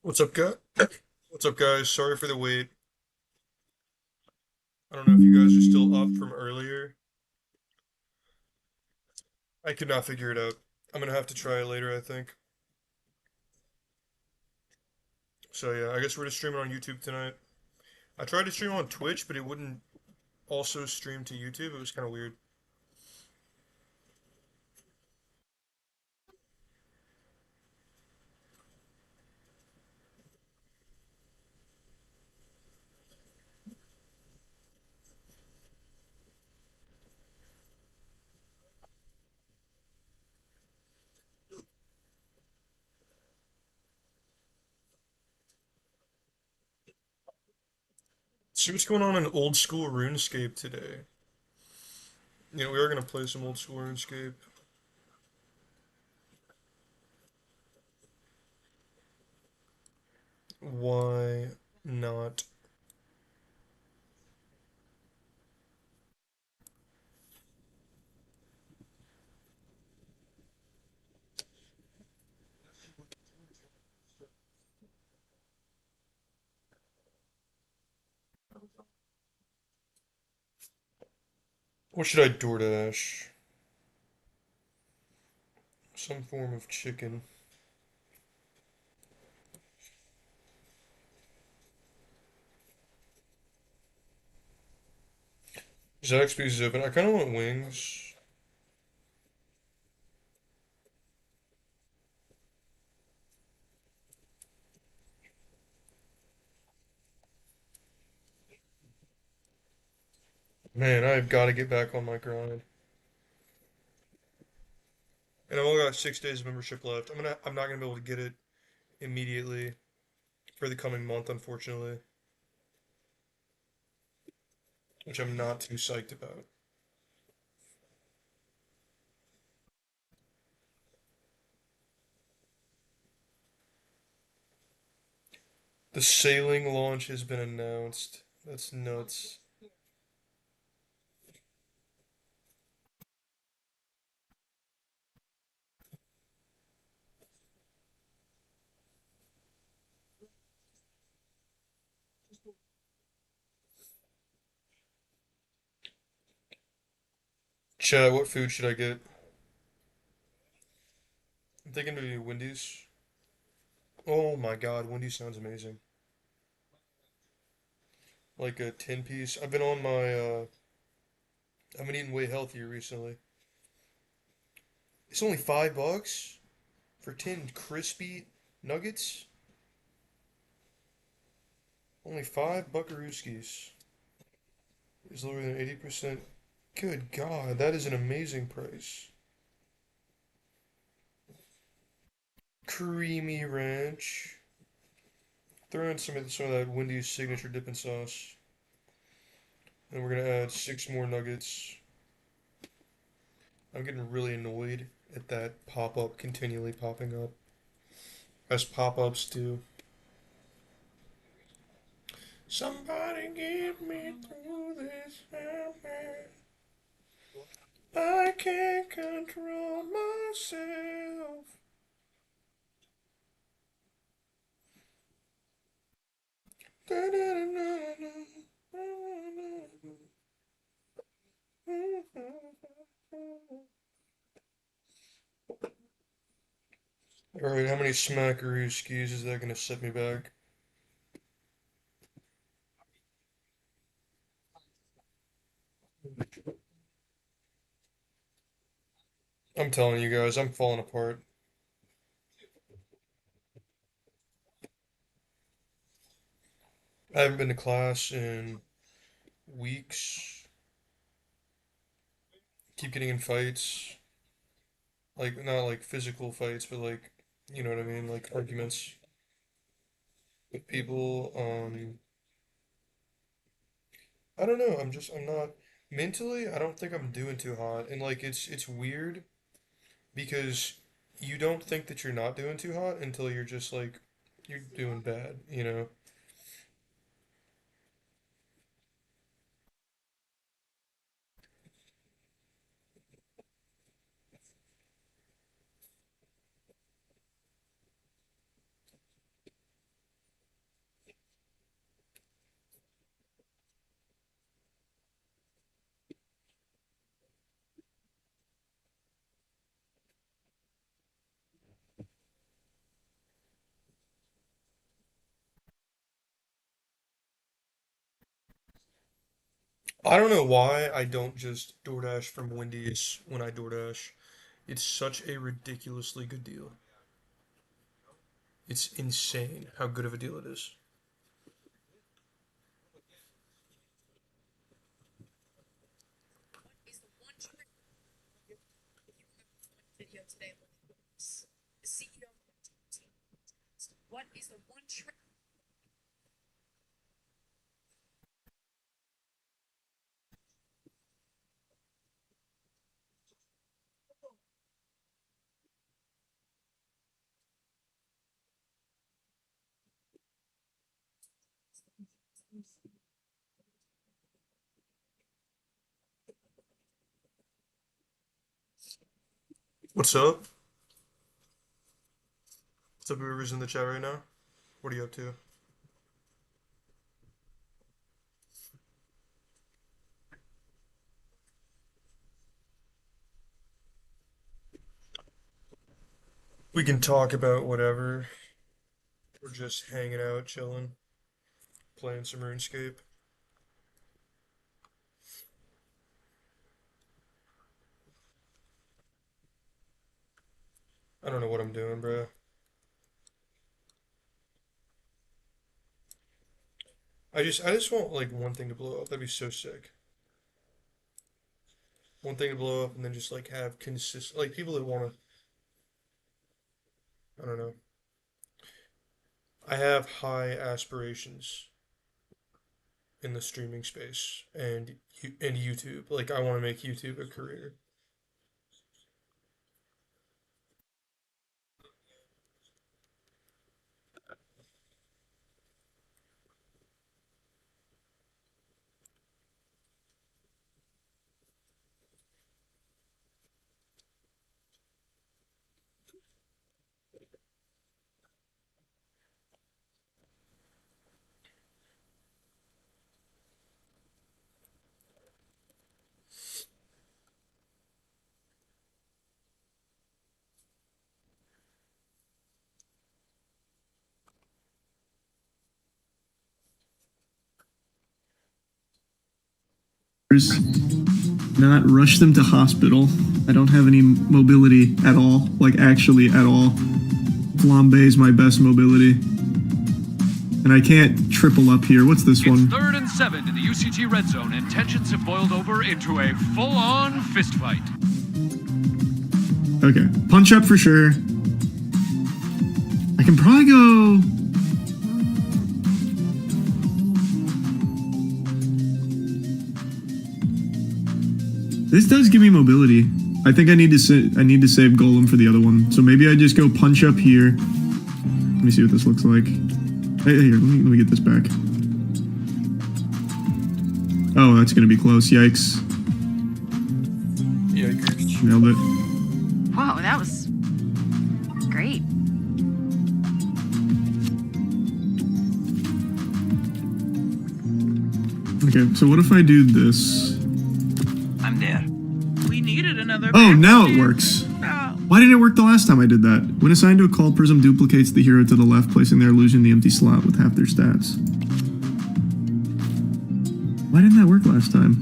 What's up, guys? What's up, guys? Sorry for the wait. I don't know if you guys are still up from earlier. I could not figure it out. I'm gonna have to try it later, I think. So yeah, I guess we're just streaming on YouTube tonight. I tried to stream on Twitch, but it wouldn't also stream to YouTube. It was kind of weird. See what's going on in old school RuneScape today. We are gonna play some old school RuneScape. Why not? What should I DoorDash? Some form of chicken. Zaxby's is open. I kind of want wings. Man, I've got to get back on my grind. And I've only got 6 days of membership left. I'm not gonna be able to get it immediately for the coming month, unfortunately, which I'm not too psyched about. The sailing launch has been announced. That's nuts. Chat, what food should I get? I'm thinking maybe Wendy's. Oh my God, Wendy's sounds amazing. Like a 10 piece. I've been eating way healthier recently. It's only $5 for 10 crispy nuggets. Only five buckarooskies. Is lower than 80%. Good God, that is an amazing price. Creamy ranch. Throw in some of that Wendy's signature dipping sauce. And we're gonna add six more nuggets. I'm getting really annoyed at that pop-up continually popping up. As pop-ups do. Somebody get me through this. I can't control myself. Alright, how many smackaroo skis is that gonna set me back? I'm telling you guys, I'm falling apart. I haven't been to class in weeks. Keep getting in fights. Like, not like physical fights, but like, you know what I mean? Like arguments with people. I don't know. I'm not mentally, I don't think I'm doing too hot. And like, it's weird because you don't think that you're not doing too hot until you're just like, you're doing bad, you know? I don't know why I don't just DoorDash from Wendy's when I DoorDash. It's such a ridiculously good deal. It's insane how good of a deal it is. What's up? What's up, whoever's in the chat right now? What are you up to? We can talk about whatever. We're just hanging out, chilling, playing some RuneScape. I don't know what I'm doing, bro. I just want like one thing to blow up. That'd be so sick. One thing to blow up, and then just like have consistent, like people that want to. I don't know. I have high aspirations in the streaming space and YouTube. Like I want to make YouTube a career. Not rush them to hospital. I don't have any mobility at all, like actually at all. Flambe is my best mobility. And I can't triple up here. What's this one? It's 3rd and 7 in the UCT red zone, and tensions have boiled over into a full-on fistfight. Okay, punch up for sure. I can probably go... This does give me mobility. I think I need to save Golem for the other one. So maybe I just go punch up here. Let me see what this looks like. Hey, here, let me get this back. Oh, that's gonna be close. Yikes. Yikers. Nailed it. Wow, that was great. Okay, so what if I do this? I'm there. We needed another. Oh, now it works. Why didn't it work the last time I did that? When assigned to a call, Prism duplicates the hero to the left, placing their illusion in the empty slot with half their stats. Why didn't that work last time?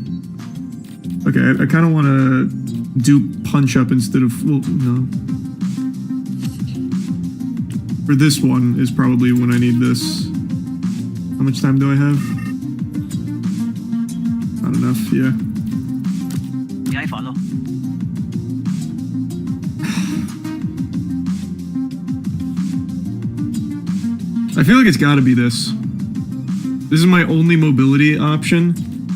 Okay, I kind of want to do punch up instead of... Well, no. For this one is probably when I need this. How much time do I have? Not enough, yeah. Yeah, I follow. I feel like it's got to be this. This is my only mobility option.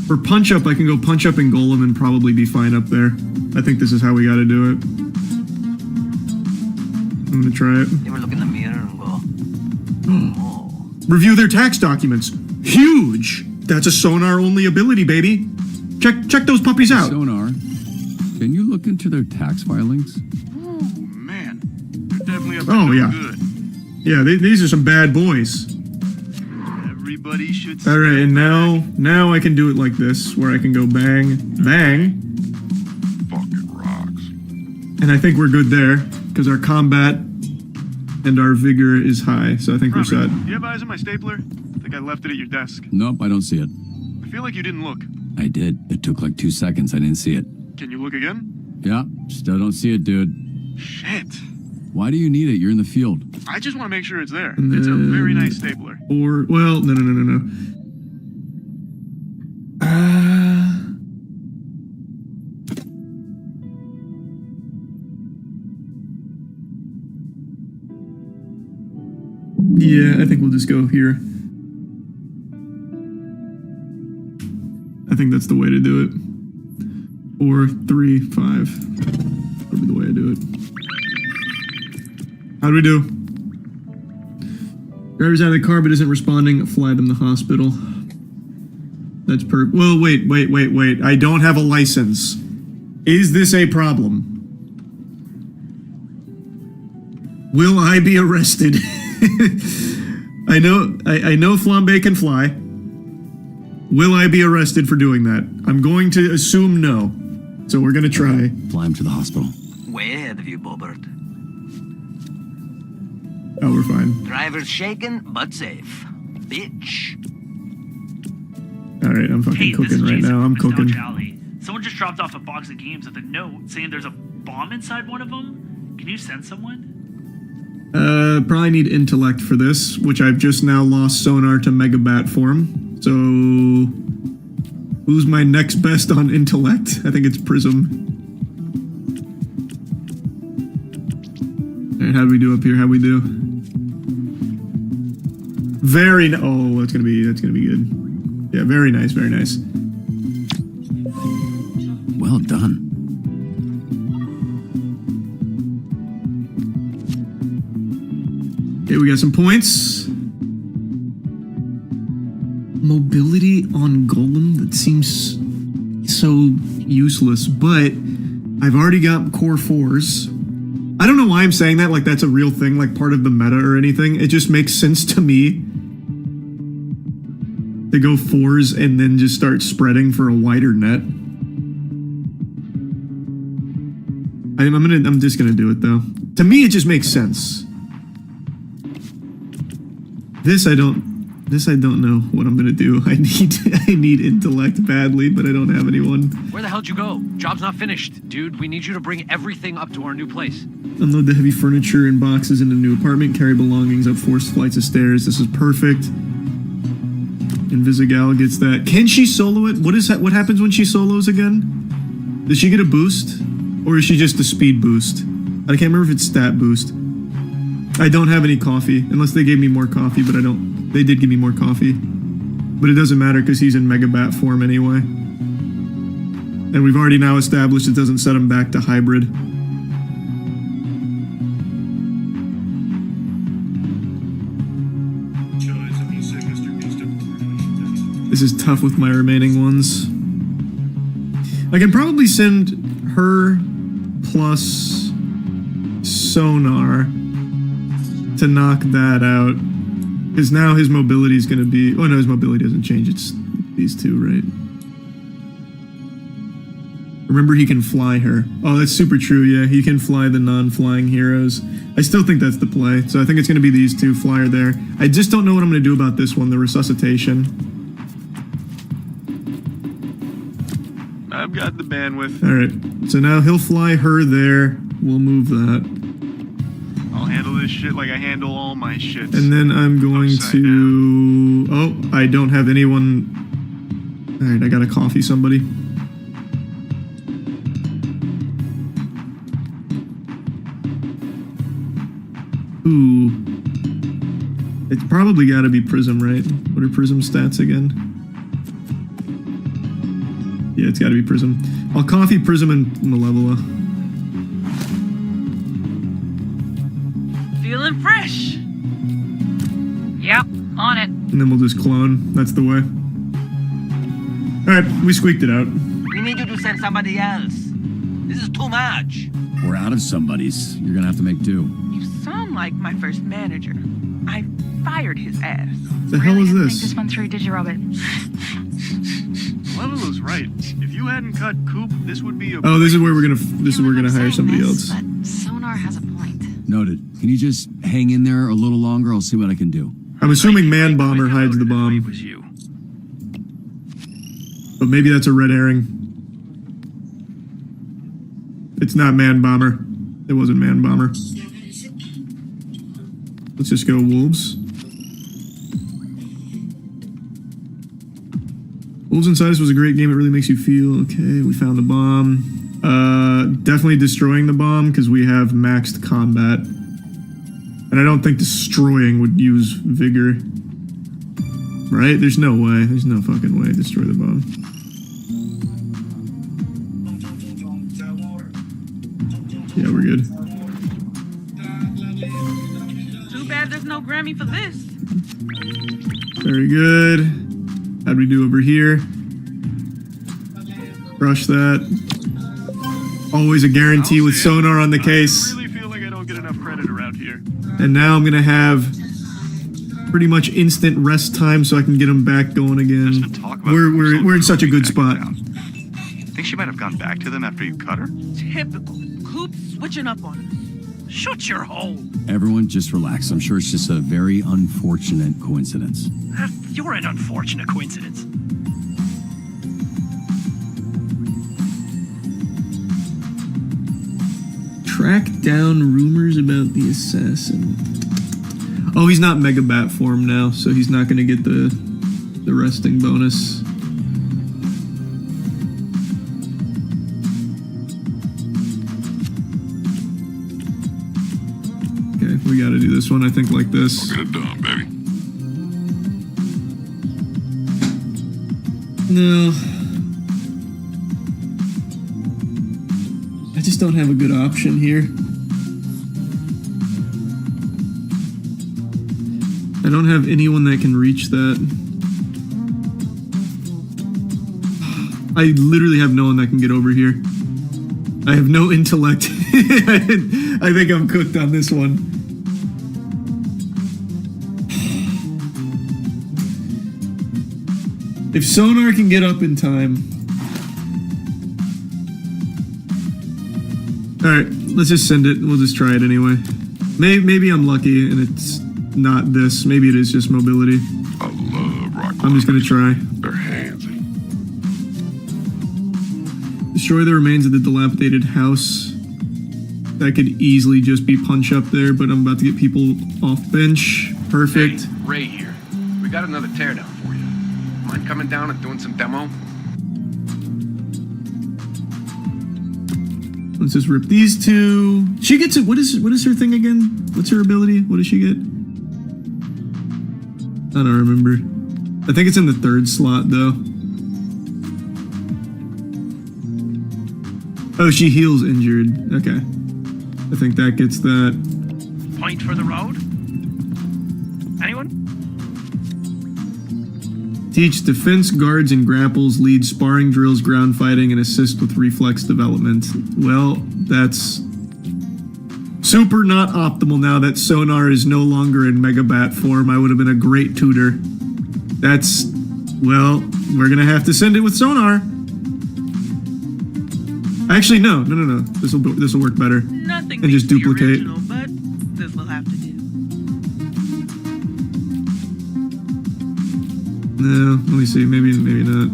For punch up, I can go punch up and golem and probably be fine up there. I think this is how we got to do it. I'm gonna try it. You ever look in the mirror and go, oh. Review their tax documents. Huge. That's a sonar only ability, baby. Check those puppies out. Sonar. Can you look into their tax filings? Oh, man. They're definitely up to Oh, no yeah. good. Yeah, these are some bad boys. Everybody should All right, and now I can do it like this, where I can go bang, bang, fucking rocks. and I think we're good there because our combat and our vigor is high, so I think we're Robert, set. do you have eyes on my stapler? I think I left it at your desk. Nope, I don't see it. I feel like you didn't look. I I did. It took like 2 seconds. I didn't see it. Can you look again? Yeah, still don't see it, dude. Shit. Why do you need it? You're in the field. I just want to make sure it's there. And It's a then- very nice stapler. Or, well, no. Yeah, I think we'll just go here. I think that's the way to do it. Or 3, 5. That'll be the way I do it. How do we do? Driver's out of the car but isn't responding. Fly them to the hospital. That's well, wait. I don't have a license. Is this a problem? Will I be arrested? I know Flambe can fly. Will I be arrested for doing that? I'm going to assume no. So we're going to try. Fly him to the hospital. Way ahead of you, Bobert. Oh, we're fine. Driver's shaken, but safe. Bitch. Alright, I'm fucking Hey, this cooking is right Jason now. I'm from cooking. Nostalgia Alley. Someone just dropped off a box of games with a note saying there's a bomb inside one of them. Can you send someone? Probably need intellect for this, which I've just now lost sonar to Megabat form. So, who's my next best on intellect? I think it's Prism. Alright, how do we do up here? How we do? Oh, that's gonna be good. Yeah, very nice, very nice. Well done. Okay, we got some points. Mobility on Golem, that seems so useless, but I've already got core 4s. I don't know why I'm saying that like that's a real thing, like part of the meta or anything. It just makes sense to me to go 4s and then just start spreading for a wider net. I'm just gonna do it though. To me, it just makes sense. This I don't know what I'm gonna do. I need intellect badly, but I don't have anyone. Where the hell'd you go? Job's not finished. Dude, we need you to bring everything up to our new place. Unload the heavy furniture and boxes in a new apartment. Carry belongings up 4 flights of stairs. This is perfect. Invisigal gets that. Can she solo it? What happens when she solos again? Does she get a boost? Or is she just a speed boost? I can't remember if it's stat boost. I don't have any coffee, unless they gave me more coffee, but I don't. They did give me more coffee. But it doesn't matter because he's in Megabat form anyway. And we've already now established it doesn't set him back to hybrid. This is tough with my remaining ones. I can probably send her plus sonar to knock that out. Because now his mobility is going to be... Oh no, his mobility doesn't change. It's these two, right? Remember, he can fly her. Oh, that's super true, yeah. He can fly the non-flying heroes. I still think that's the play. So I think it's going to be these two, fly her there. I just don't know what I'm going to do about this one, the resuscitation. I've got the bandwidth. Alright, so now he'll fly her there. We'll move that. I'll handle this shit like I handle all my shits. And then I'm going Upside to... Oh, I don't have anyone... Alright, I gotta coffee somebody. Ooh. It's probably gotta be Prism, right? What are Prism stats again? Yeah, it's gotta be Prism. I'll coffee Prism and Malevola. Feeling fresh. Yep, on it. And then we'll just clone. That's the way. Alright, we squeaked it out. We need you to send somebody else. This is too much. We're out of somebody's. You're gonna have to make do. You sound like my first manager. I fired his ass. The hell is Think this? this one through, did you, Robert? Levela's right. If you hadn't cut Coop, this would be a... Oh, this is where we're gonna hire somebody else. But Sonar has a point. Noted. Can you just hang in there a little longer? I'll see what I can do. I'm assuming Man Bomber hides the bomb. It was you. But maybe that's a red herring. It's not Man Bomber. It wasn't Man Bomber. Let's just go Wolves. Wolves Inside Us was a great game. It really makes you feel. Okay, we found the bomb. Definitely destroying the bomb because we have maxed combat. And I don't think destroying would use vigor. Right? There's no way. There's no fucking way to destroy the bomb. Yeah, we're good. Too bad there's no Grammy for this. Very good. How'd we do over here? Crush that. Always a guarantee with sonar on the case. I really feel like I don't get enough credit around here. And now I'm gonna have pretty much instant rest time so I can get them back going again. There's been talk about We're in such a good spot. Think she might have gone back to them after you cut her? Typical. Coop switching up on us. Shut your hole. Everyone just relax. I'm sure it's just a very unfortunate coincidence. You're an unfortunate coincidence. Track down rumors about the assassin. Oh, he's not Mega Bat form now, so he's not gonna get the resting bonus. Okay, we gotta do this one, I think, like this. Get it done, baby. No. I just don't have a good option here. I don't have anyone that can reach that. I literally have no one that can get over here. I have no intellect. I think I'm cooked on this one. If Sonar can get up in time. Alright, let's just send it. We'll just try it anyway. Maybe I'm lucky and it's not this. Maybe it is just mobility. I love rock. I'm just gonna try. They're handsy. Destroy the remains of the dilapidated house. That could easily just be punch up there, but I'm about to get people off bench. Perfect. Hey, Ray here. We got another teardown for you. Mind coming down and doing some demo? Let's just rip these two. She gets it. What is her thing again? What's her ability? What does she get? I don't remember. I think it's in the third slot though. Oh, she heals injured. Okay. I think that gets that. Point for the road? Anyone? Teach defense, guards, and grapples, lead sparring drills, ground fighting, and assist with reflex development. Well, that's super not optimal now that Sonar is no longer in Mega Bat form. I would have been a great tutor. That's, well, we're gonna have to send it with Sonar. Actually, no. This will work better. Nothing and just beats the duplicate. original, but this will have to do. No, let me see. Maybe not.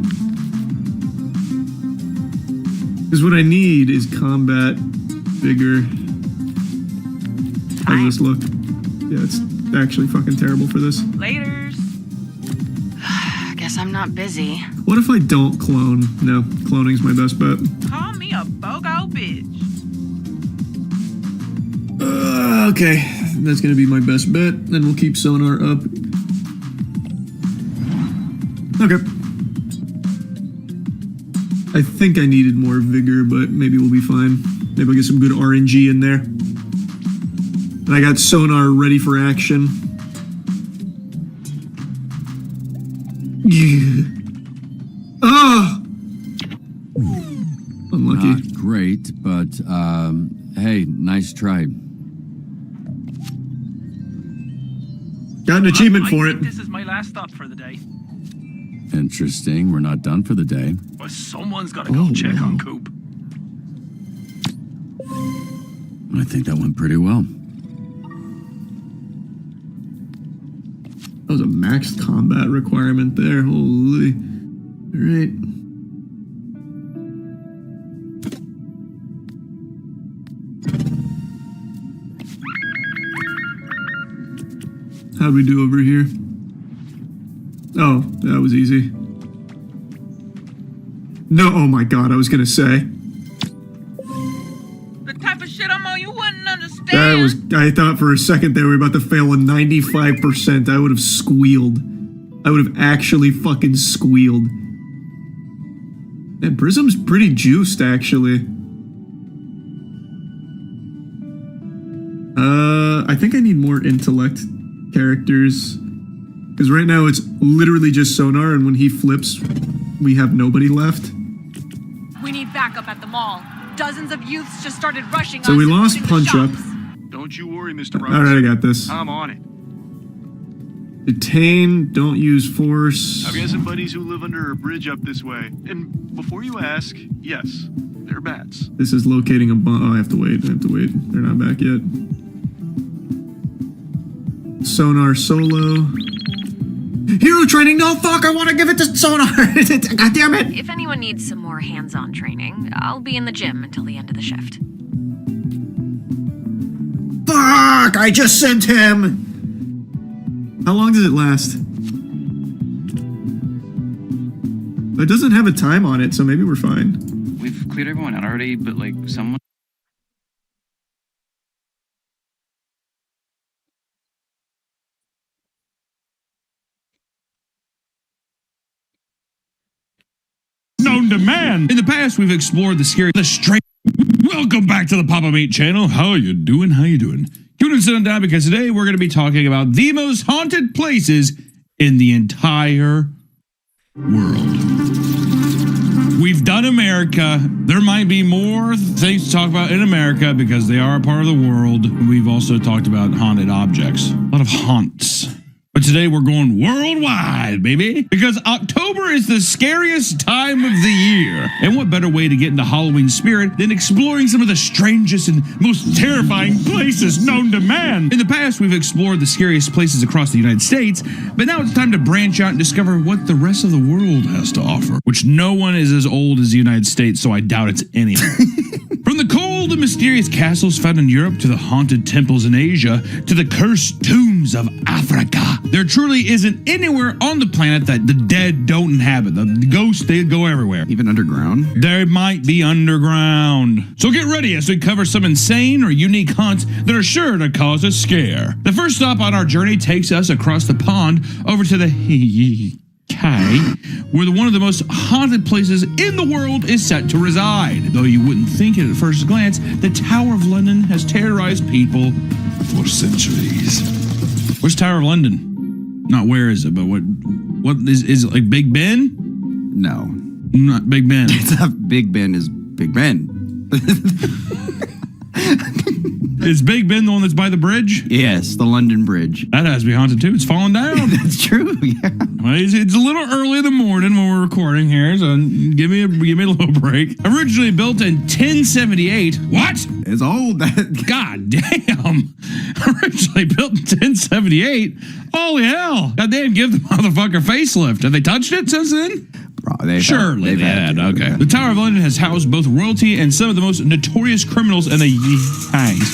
Because what I need is combat vigor. How does this look? Yeah, it's actually fucking terrible for this. Laters. Guess I'm not busy. What if I don't clone? No, cloning's my best bet. Call me a BOGO bitch. Okay, that's gonna be my best bet. Then we'll keep Sonar up. Okay. I think I needed more vigor, but maybe we'll be fine. Maybe I'll get some good RNG in there. And I got Sonar ready for action. Yeah. Ah! Unlucky. Not great, but hey, nice try. Got an achievement for I it. think this is my last stop for the day. Interesting. We're not done for the day. But someone's gotta go check wow. on Coop. I think that went pretty well. That was a maxed combat requirement there. Holy. Alright. How'd we do over here? Oh, that was easy. No, oh my god, I was gonna say. The type of shit I'm on, you wouldn't understand. That was, I thought for a second they were about to fail a 95%. I would have squealed. I would have actually fucking squealed. Man, Prism's pretty juiced, actually. I think I need more intellect characters. Because right now it's literally just Sonar, and when he flips, we have nobody left. We need backup at the mall. Dozens of youths just started rushing So us, we lost including the Punch Up. shops. Don't you worry, Mr. Roberts. Alright, I got this. I'm on it. Detain, don't use force. I've got some buddies who live under a bridge up this way. And before you ask, yes, they're bats. This is locating a bomb. Oh, I have to wait. They're not back yet. Sonar solo. Hero training? No, fuck, I want to give it to Sonar. God damn it. If anyone needs some more hands-on training, I'll be in the gym until the end of the shift. Fuck, I just sent him. How long does it last? It doesn't have a time on it, so maybe we're fine. We've cleared everyone out already, but like someone. Known to man. In the past, we've explored the scary, the strange. Welcome back to the Papa Mate channel. How you doing? How you doing? Tune in, sit on down, because today we're going to be talking about the most haunted places in the entire world. We've done America. There might be more things to talk about in America because they are a part of the world. We've also talked about haunted objects. A lot of haunts. But today we're going worldwide, baby, because October is the scariest time of the year. And what better way to get into Halloween spirit than exploring some of the strangest and most terrifying places known to man? In the past, we've explored the scariest places across the United States, but now it's time to branch out and discover what the rest of the world has to offer, which no one is as old as the United States, so I doubt it's any. From the cold and mysterious castles found in Europe to the haunted temples in Asia to the cursed tombs of Africa, there truly isn't anywhere on the planet that the dead don't inhabit. The ghosts, they go everywhere. Even underground? They might be underground. So get ready as we cover some insane or unique haunts that are sure to cause a scare. The first stop on our journey takes us across the pond over to the where one of the most haunted places in the world is set to reside. Though you wouldn't think it at first glance, the Tower of London has terrorized people for centuries. Where's Tower of London? Not where is it, but what is it, like Big Ben? No. Not Big Ben. It's not Big Ben, is Big Ben. Is Big Ben the one that's by the bridge? Yes, the London Bridge. That has to be haunted too. It's falling down. That's true, yeah. Well, it's a little early in the morning when we're recording here, so give me a little break. Originally built in 1078. What? It's old. God damn. Originally built in 1078. Holy hell. God damn, give the motherfucker facelift. Have they touched it since then? Surely they had. Okay. The Tower of London has housed both royalty and some of the most notorious criminals in the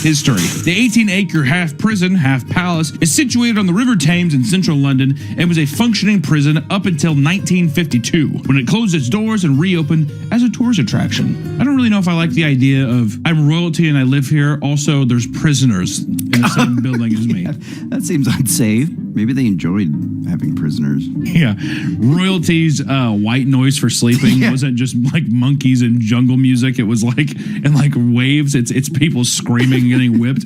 history. The 18-acre half prison, half palace is situated on the River Thames in central London and was a functioning prison up until 1952, when it closed its doors and reopened as a tourist attraction. I don't really know if I like the idea of I'm royalty and I live here. Also, there's prisoners in the same building as me. Yeah, that seems unsafe. Maybe they enjoyed having prisoners. Yeah. Royalty's white noise for sleeping wasn't just like monkeys and jungle music. It was like in like waves. It's people screaming and getting whipped.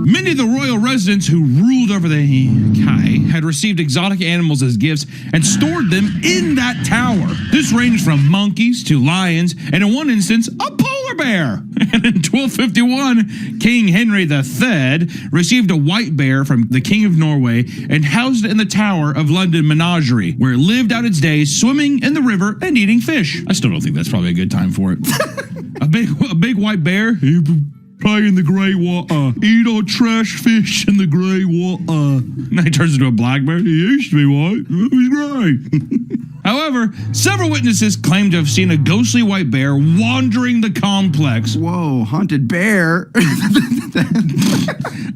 Many of the royal residents who ruled over the Kai had received exotic animals as gifts and stored them in that tower. This ranged from monkeys to lions, and in one instance, a polar bear. And in 1251, King Henry III received a white bear from the King of Norway and housed it in the Tower of London Menagerie, where it lived out its days swimming in the river and eating fish. I still don't think that's probably a good time for it. A big white bear, play in the gray water. Eat our trash fish in the gray water. Now he turns into a black bear. He used to be white. It was gray. However, several witnesses claim to have seen a ghostly white bear wandering the complex. Whoa, haunted bear.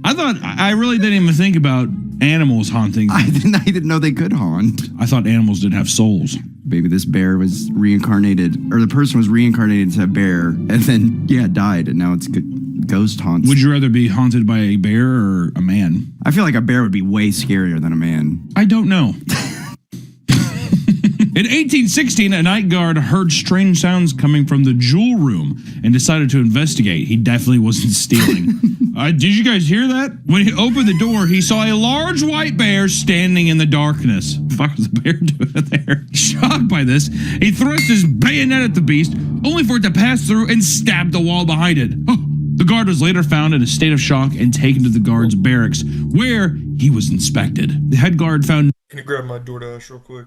I really didn't even think about animals haunting. I didn't know they could haunt. I thought animals didn't have souls. Maybe this bear was reincarnated, or the person was reincarnated as a bear, and then, died, and now it's ghost haunts. Would you rather be haunted by a bear or a man? I feel like a bear would be way scarier than a man. I don't know. In 1816, a night guard heard strange sounds coming from the jewel room and decided to investigate. He definitely wasn't stealing. Did you guys hear that? When he opened the door, he saw a large white bear standing in the darkness. What the fuck was the bear doing there? Shocked by this, he thrust his bayonet at the beast, only for it to pass through and stab the wall behind it. The guard was later found in a state of shock and taken to the guard's barracks, where he was inspected. The head guard found... Can you grab my DoorDash real quick?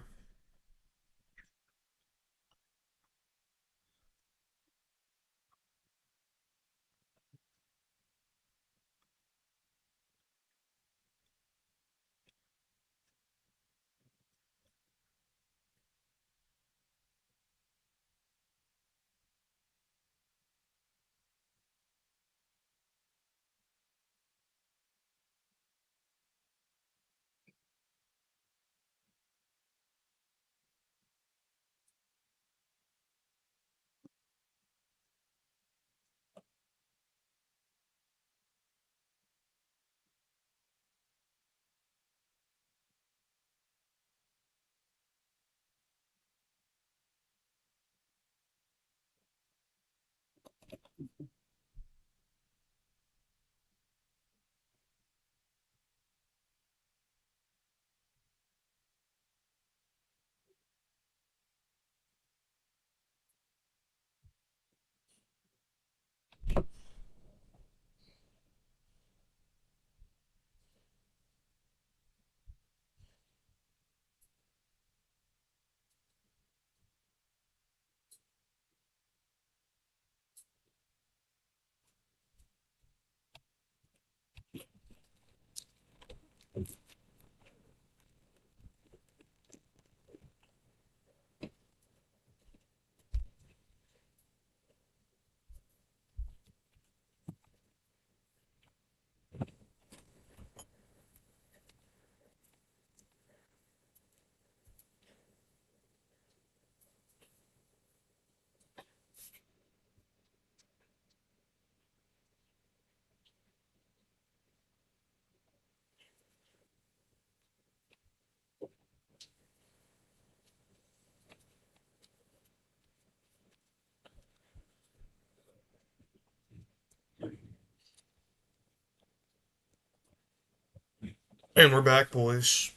And we're back, boys.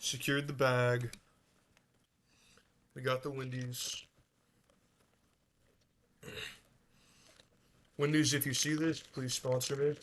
Secured the bag. We got the Wendy's. Wendy's, if you see this, please sponsor me.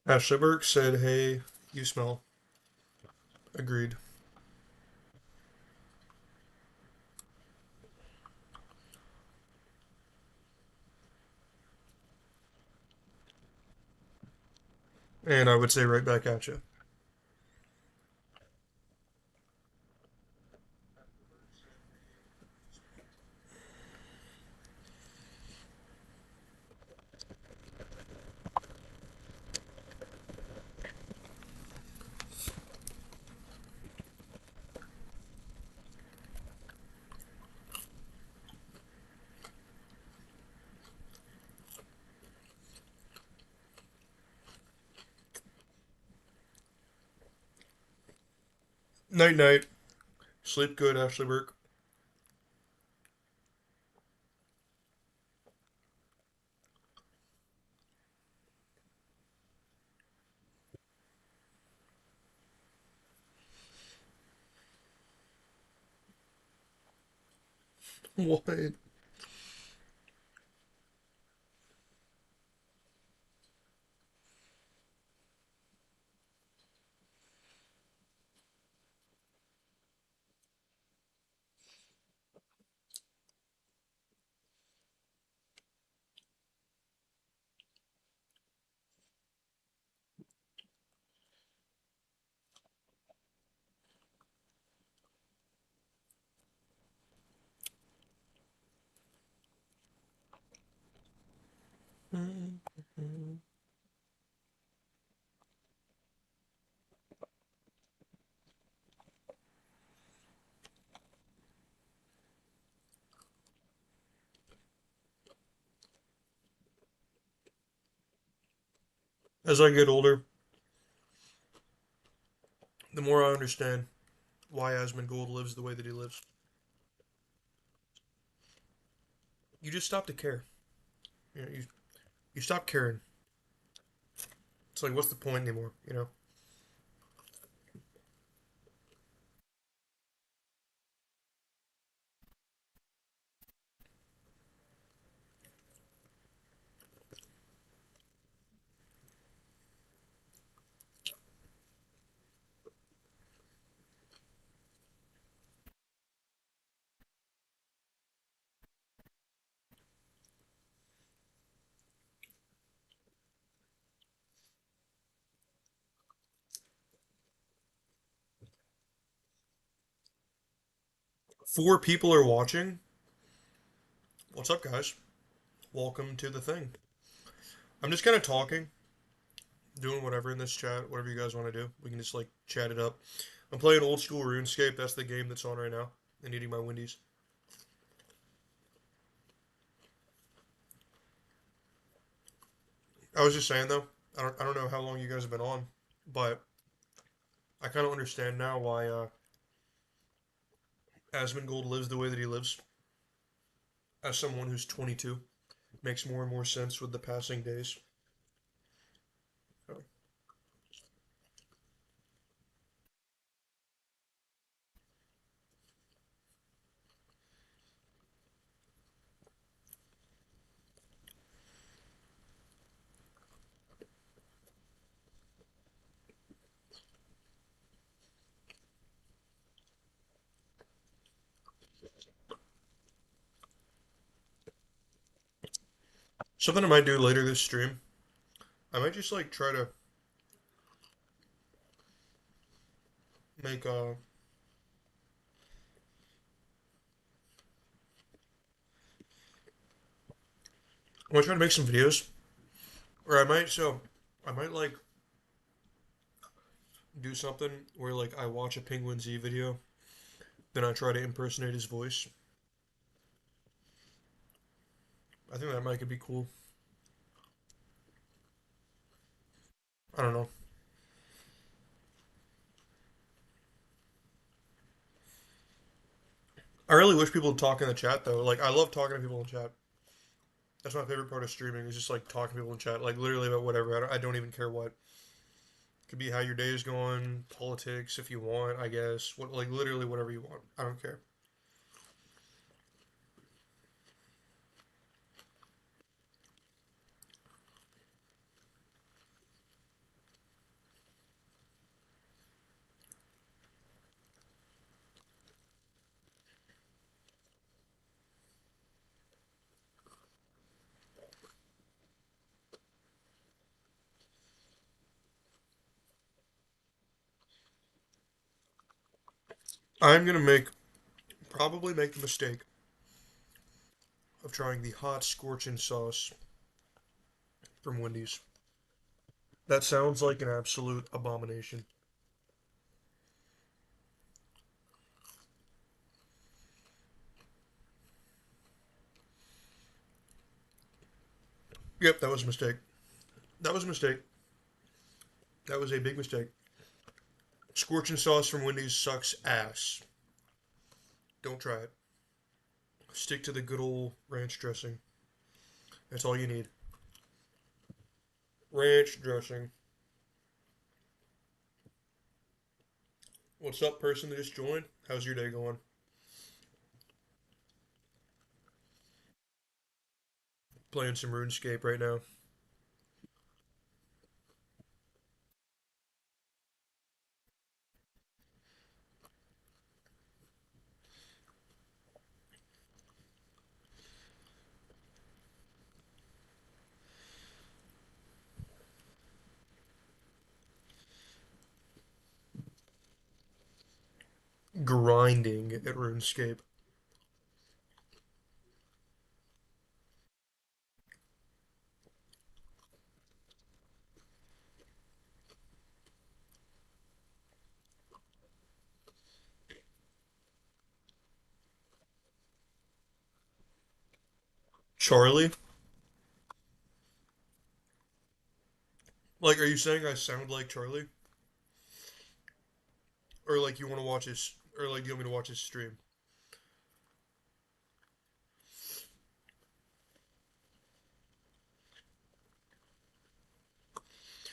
Ashley Burke said, hey, you smell. Agreed. And I would say right back at you. Night night. Sleep good, Ashley Burke. What? As I get older, the more I understand why Asmongold lives the way that he lives. You just stop to care. You stop caring. It's like, what's the point anymore, you know? Four people are watching. What's up, guys? Welcome to the thing. I'm just kind of talking, doing whatever in this chat, whatever you guys want to do. We can just like chat it up. I'm playing old school RuneScape. That's the game that's on right now. And eating my Wendy's. I was just saying though, I don't know how long you guys have been on, but I kind of understand now why Asmongold lives the way that he lives. As someone who's 22, makes more and more sense with the passing days. Something I might do later this stream, I might just like try to make I might try to make some videos. Or I might like do something where like I watch a Penguin Z video, then I try to impersonate his voice. I think that might be cool. I don't know. I really wish people would talk in the chat though. Like I love talking to people in chat. That's my favorite part of streaming is just like talking to people in chat, like literally about whatever. I don't even care what. Could be how your day is going, politics if you want, I guess. What like literally whatever you want. I don't care. I'm gonna probably make the mistake of trying the hot scorching sauce from Wendy's. That sounds like an absolute abomination. Yep, that was a mistake. That was a mistake. That was a big mistake. Scorching sauce from Wendy's sucks ass. Don't try it. Stick to the good old ranch dressing. That's all you need. Ranch dressing. What's up, person that just joined? How's your day going? Playing some RuneScape right now. Grinding at RuneScape. Charlie? Like, are you saying I sound like Charlie? Or like you want to watch his, or like you want me to watch his stream?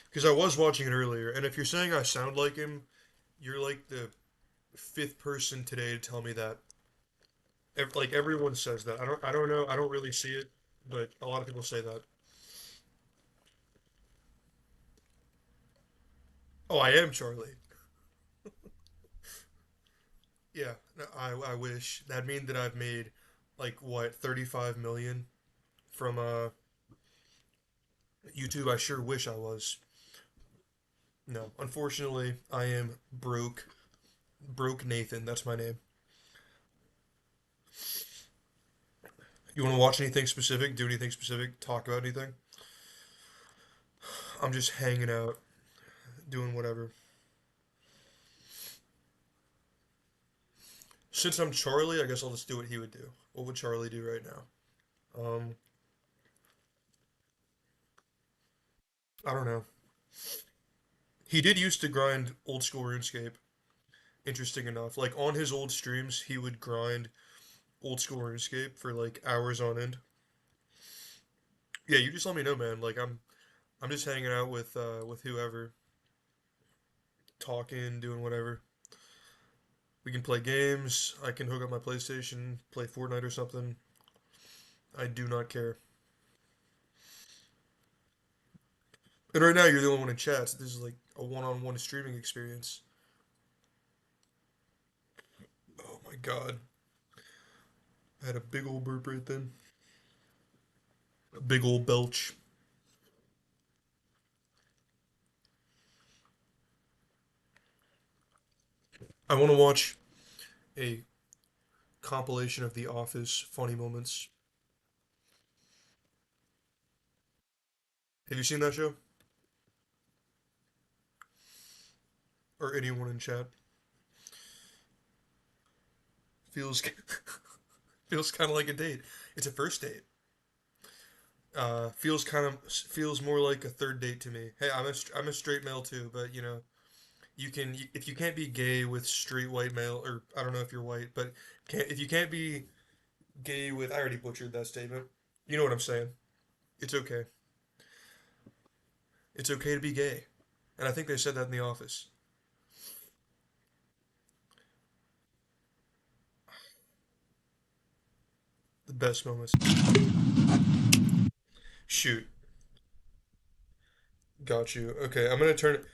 Because I was watching it earlier, and if you're saying I sound like him, you're like the fifth person today to tell me that. Like everyone says that. I don't know. I don't really see it, but a lot of people say that. Oh, I am Charlie. Yeah, no, I wish. That'd mean that I've made like what, 35 million from YouTube. I sure wish I was. No, unfortunately, I am broke. Broke Nathan, that's my name. You want to watch anything specific? Do anything specific? Talk about anything? I'm just hanging out, doing whatever. Since I'm Charlie, I guess I'll just do what he would do. What would Charlie do right now? I don't know. He did used to grind old school RuneScape. Interesting enough. Like on his old streams, he would grind old school RuneScape for like hours on end. Yeah, you just let me know, man. Like I'm just hanging out with whoever, talking, doing whatever. We can play games. I can hook up my PlayStation, play Fortnite or something. I do not care. And right now you're the only one in chat, so this is like a one-on-one streaming experience. Oh my god. I had a big old burp right then. A big old belch. I want to watch a compilation of The Office funny moments. Have you seen that show? Or anyone in chat? Feels feels kind of like a date. It's a first date. Feels more like a third date to me. Hey, I'm a straight male too, but you know, if you can't be gay with straight white male, or I don't know if you're white, but if you can't be gay with, I already butchered that statement. You know what I'm saying? It's okay. It's okay to be gay, and I think they said that in The Office. The best moments. Shoot, got you. Okay, I'm gonna turn.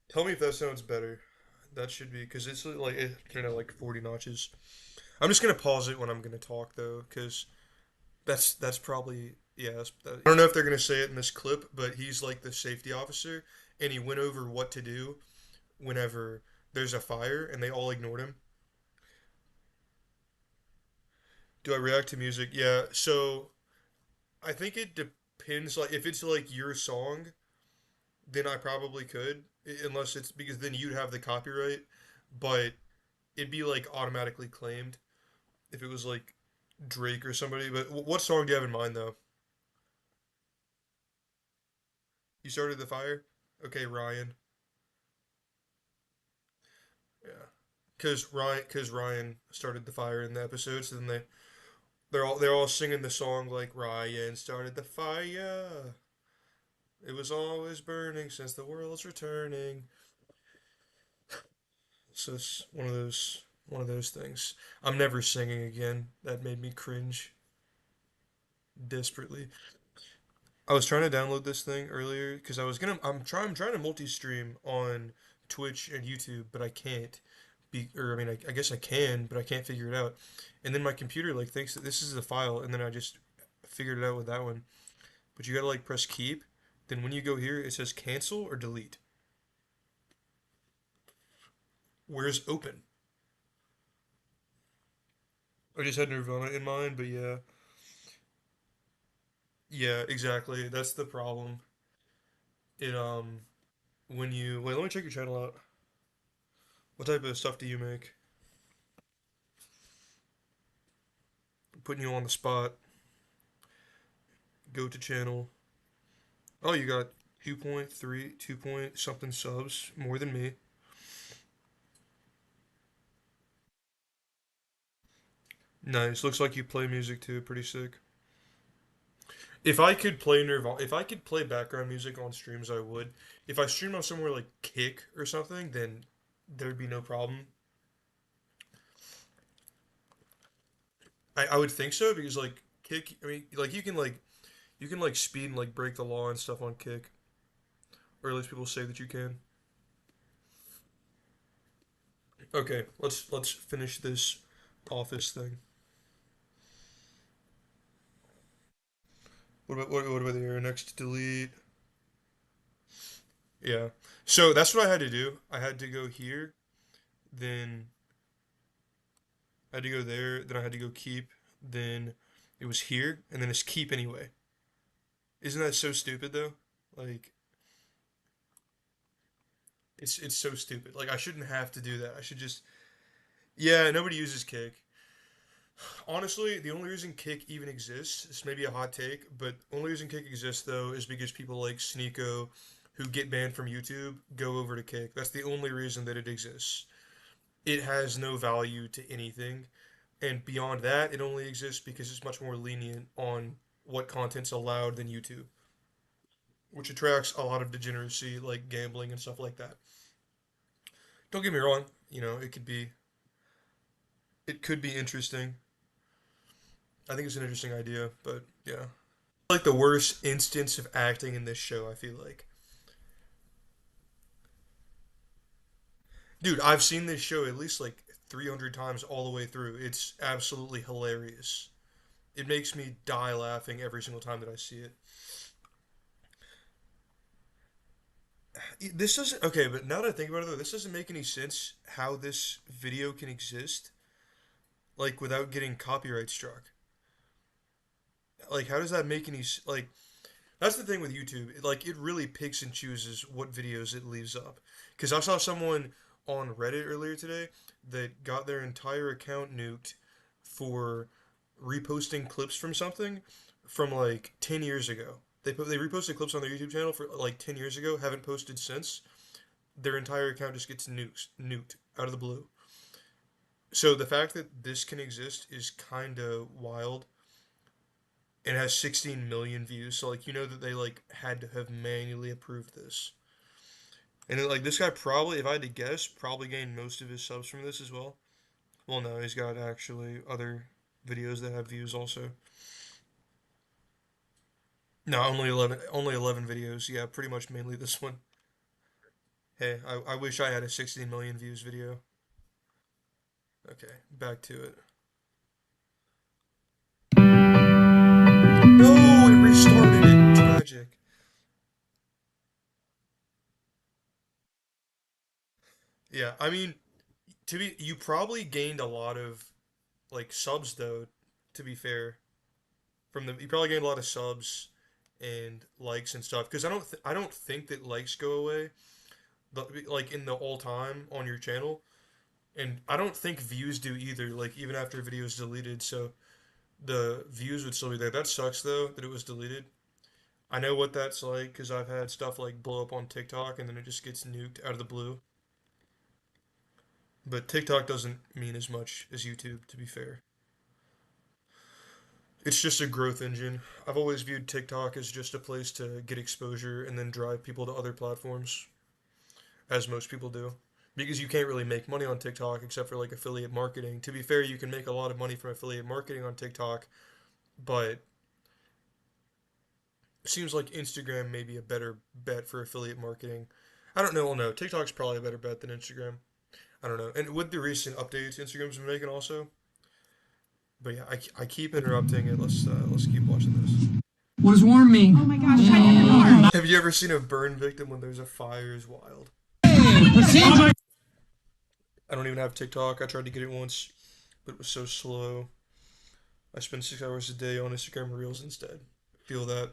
Tell me if that sounds better. That should be because it's like it turned out like 40 notches. I'm just gonna pause it when I'm gonna talk though, because that's probably yeah. I don't know if they're gonna say it in this clip, but he's like the safety officer, and he went over what to do whenever there's a fire, and they all ignored him. Do I react to music? Yeah. So I think it depends. Like if it's like your song, then I probably could, unless it's because then you'd have the copyright, but it'd be like automatically claimed if it was like Drake or somebody. But what song do you have in mind though? You started the fire? Okay, Ryan. Ryan started the fire in the episode, so then they're all singing the song like Ryan started the fire. It was always burning since the world's returning. So it's one of those things. I'm never singing again. That made me cringe desperately. I was trying to download this thing earlier because I'm trying to multi-stream on Twitch and YouTube, but I can't. Or I mean, I guess I can, but I can't figure it out. And then my computer like thinks that this is the file, and then I just figured it out with that one. But you gotta like press keep. Then when you go here, it says cancel or delete. Where's open? I just had Nirvana in mind, but yeah. Yeah, exactly. That's the problem. It when you wait, let me check your channel out. What type of stuff do you make? Putting you on the spot. Go to channel. Oh, you got 2.3, 2 point something subs, more than me. Nice. Looks like you play music too. Pretty sick. If I could play Nirvana, if I could play background music on streams, I would. If I stream on somewhere like Kick or something, then there'd be no problem. I would think so because like Kick, I mean, like you can like speed and like break the law and stuff on Kick, or at least people say that you can. Okay, let's finish this office thing. What about the next delete? Yeah. So that's what I had to do. I had to go here, then I had to go there, then I had to go keep, then it was here, and then it's keep anyway. Isn't that so stupid though? Like it's so stupid. Like I shouldn't have to do that. I should just yeah, nobody uses Kick. Honestly, the only reason Kick even exists, this may be a hot take, but only reason Kick exists though is because people like Sneeko, who get banned from YouTube, go over to Kick. That's the only reason that it exists. It has no value to anything, and beyond that, it only exists because it's much more lenient on what content's allowed than YouTube, which attracts a lot of degeneracy like gambling and stuff like that. Don't get me wrong, it could be interesting. I think it's an interesting idea, but yeah. Like the worst instance of acting in this show, I feel like. Dude, I've seen this show at least like 300 times all the way through. It's absolutely hilarious. It makes me die laughing every single time that I see it. This doesn't, okay, but now that I think about it though, this doesn't make any sense how this video can exist, like, without getting copyright struck. Like, how does that make like, that's the thing with YouTube. Like, it really picks and chooses what videos it leaves up. Because I saw someone on Reddit earlier today that got their entire account nuked for reposting clips from something from like 10 years ago. They reposted clips on their YouTube channel for like 10 years ago, haven't posted since. Their entire account just gets nuked out of the blue. So the fact that this can exist is kind of wild. It has 16 million views, so like that they like had to have manually approved this. And then, like, this guy probably, if I had to guess, probably gained most of his subs from this as well. Well, no, he's got actually other videos that have views also. No, only 11 videos. Yeah, pretty much mainly this one. Hey, I wish I had a 16 million views video. Okay, back to it. No, it restarted it. Tragic. Yeah, I mean, you probably gained a lot of like subs though, to be fair. You probably gained a lot of subs and likes and stuff because I don't think that likes go away, like in the all time on your channel, and I don't think views do either. Like even after a video is deleted, so the views would still be there. That sucks though that it was deleted. I know what that's like because I've had stuff like blow up on TikTok and then it just gets nuked out of the blue. But TikTok doesn't mean as much as YouTube, to be fair. It's just a growth engine. I've always viewed TikTok as just a place to get exposure and then drive people to other platforms, as most people do. Because you can't really make money on TikTok except for like affiliate marketing. To be fair, you can make a lot of money from affiliate marketing on TikTok, but it seems like Instagram may be a better bet for affiliate marketing. I don't know. Well, no, TikTok's probably a better bet than Instagram. I don't know. And with the recent updates Instagram's been making also. But yeah, I keep interrupting it. Let's keep watching this. What does warm mean? Oh my gosh, try to get the car. Have you ever seen a burn victim when there's a fire is wild? I don't even have TikTok. I tried to get it once, but it was so slow. I spend 6 hours a day on Instagram Reels instead. Feel that.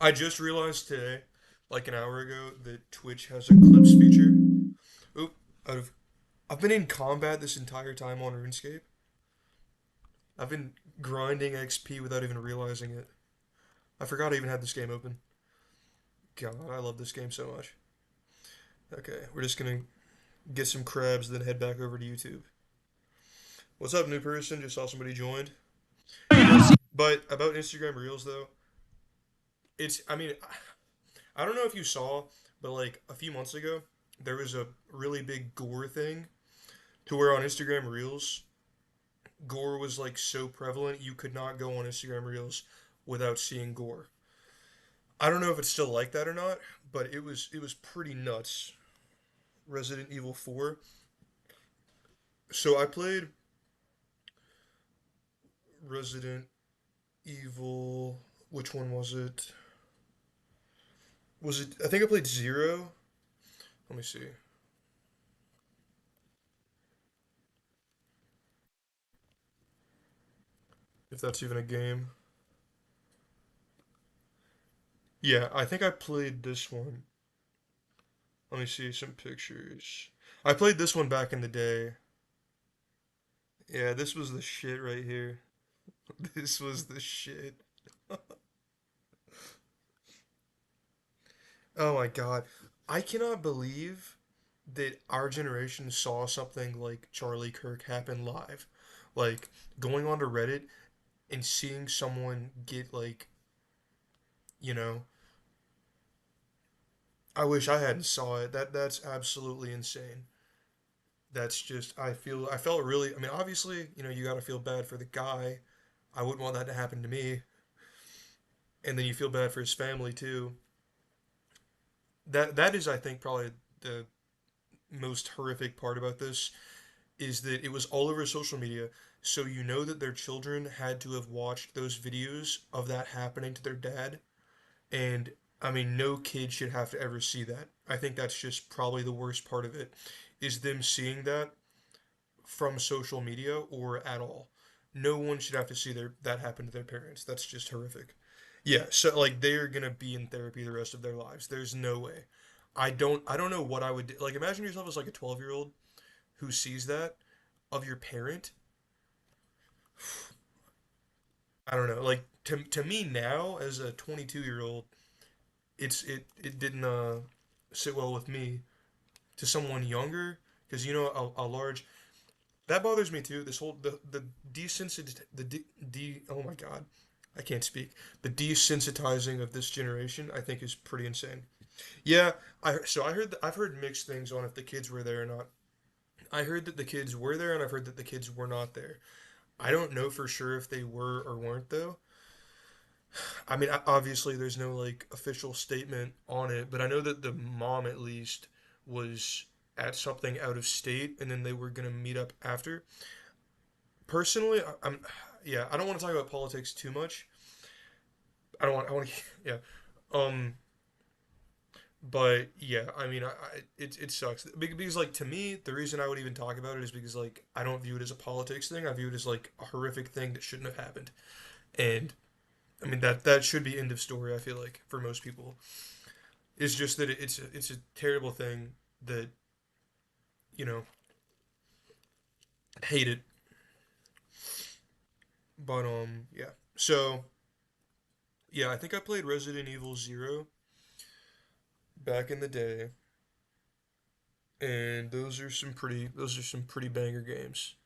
I just realized today, like an hour ago, that Twitch has a clips feature. Oop, I've been in combat this entire time on RuneScape. I've been grinding XP without even realizing it. I forgot I even had this game open. God, I love this game so much. Okay, we're just gonna get some crabs, then head back over to YouTube. What's up, new person? Just saw somebody joined. But about Instagram Reels, though, I mean, I don't know if you saw, but like a few months ago, there was a really big gore thing to where on Instagram Reels, gore was like so prevalent you could not go on Instagram Reels without seeing gore. I don't know if it's still like that or not, but it was pretty nuts. Resident Evil 4. So I played Resident Evil, which one was it? I think I played 0. Let me see. If that's even a game. Yeah, I think I played this one. Let me see some pictures. I played this one back in the day. Yeah, this was the shit right here. This was the shit. Oh my god. I cannot believe that our generation saw something like Charlie Kirk happen live. Like, going onto Reddit and seeing someone get, like, you know, I wish I hadn't saw it. That's absolutely insane. That's just, I felt really, I mean, obviously, you know, you gotta feel bad for the guy. I wouldn't want that to happen to me. And then you feel bad for his family too. That is, I think, probably the most horrific part about this, is that it was all over social media, so you know that their children had to have watched those videos of that happening to their dad, and I mean, no kid should have to ever see that. I think that's just probably the worst part of it, is them seeing that from social media or at all. No one should have to see that happen to their parents. That's just horrific. Yeah, so like they're gonna be in therapy the rest of their lives. There's no way. I don't know what I would do. Like, imagine yourself as like a 12-year-old who sees that of your parent. I don't know. Like, to me now as a 22-year-old, it didn't sit well with me. To someone younger, because you know a large, that bothers me too. This whole the desensit the oh my god, I can't speak. The desensitizing of this generation, I think, is pretty insane. Yeah, I've heard mixed things on if the kids were there or not. I heard that the kids were there, and I've heard that the kids were not there. I don't know for sure if they were or weren't though. I mean, obviously there's no like official statement on it, but I know that the mom at least was at something out of state, and then they were gonna meet up after. Personally, yeah, I don't want to talk about politics too much. I want to, yeah, but yeah, I mean, it sucks because like to me, the reason I would even talk about it is because like I don't view it as a politics thing. I view it as like a horrific thing that shouldn't have happened, and I mean that should be end of story. I feel like for most people, it's just that it's a terrible thing that, you know, hate it. But yeah. So yeah, I think I played Resident Evil 0 back in the day. and those are some pretty banger games.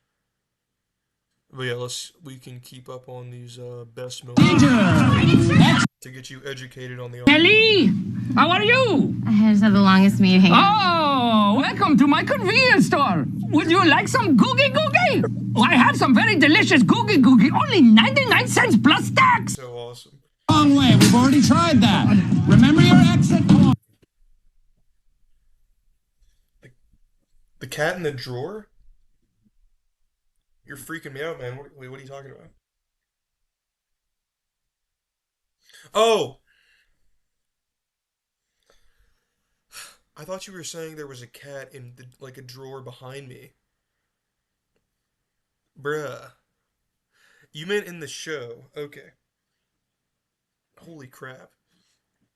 But yeah, we can keep up on these best moments to get you educated on the Ellie, how are you? I had the longest meeting. Oh, welcome to my convenience store. Would you like some Googie Googie? I have some very delicious Googie Googie, only 99 cents plus tax. So awesome. Wrong way, we've already tried that. Remember your exit point. The cat in the drawer? You're freaking me out, man. What are you talking about? Oh! I thought you were saying there was a cat in a drawer behind me. Bruh. You meant in the show. Okay. Holy crap.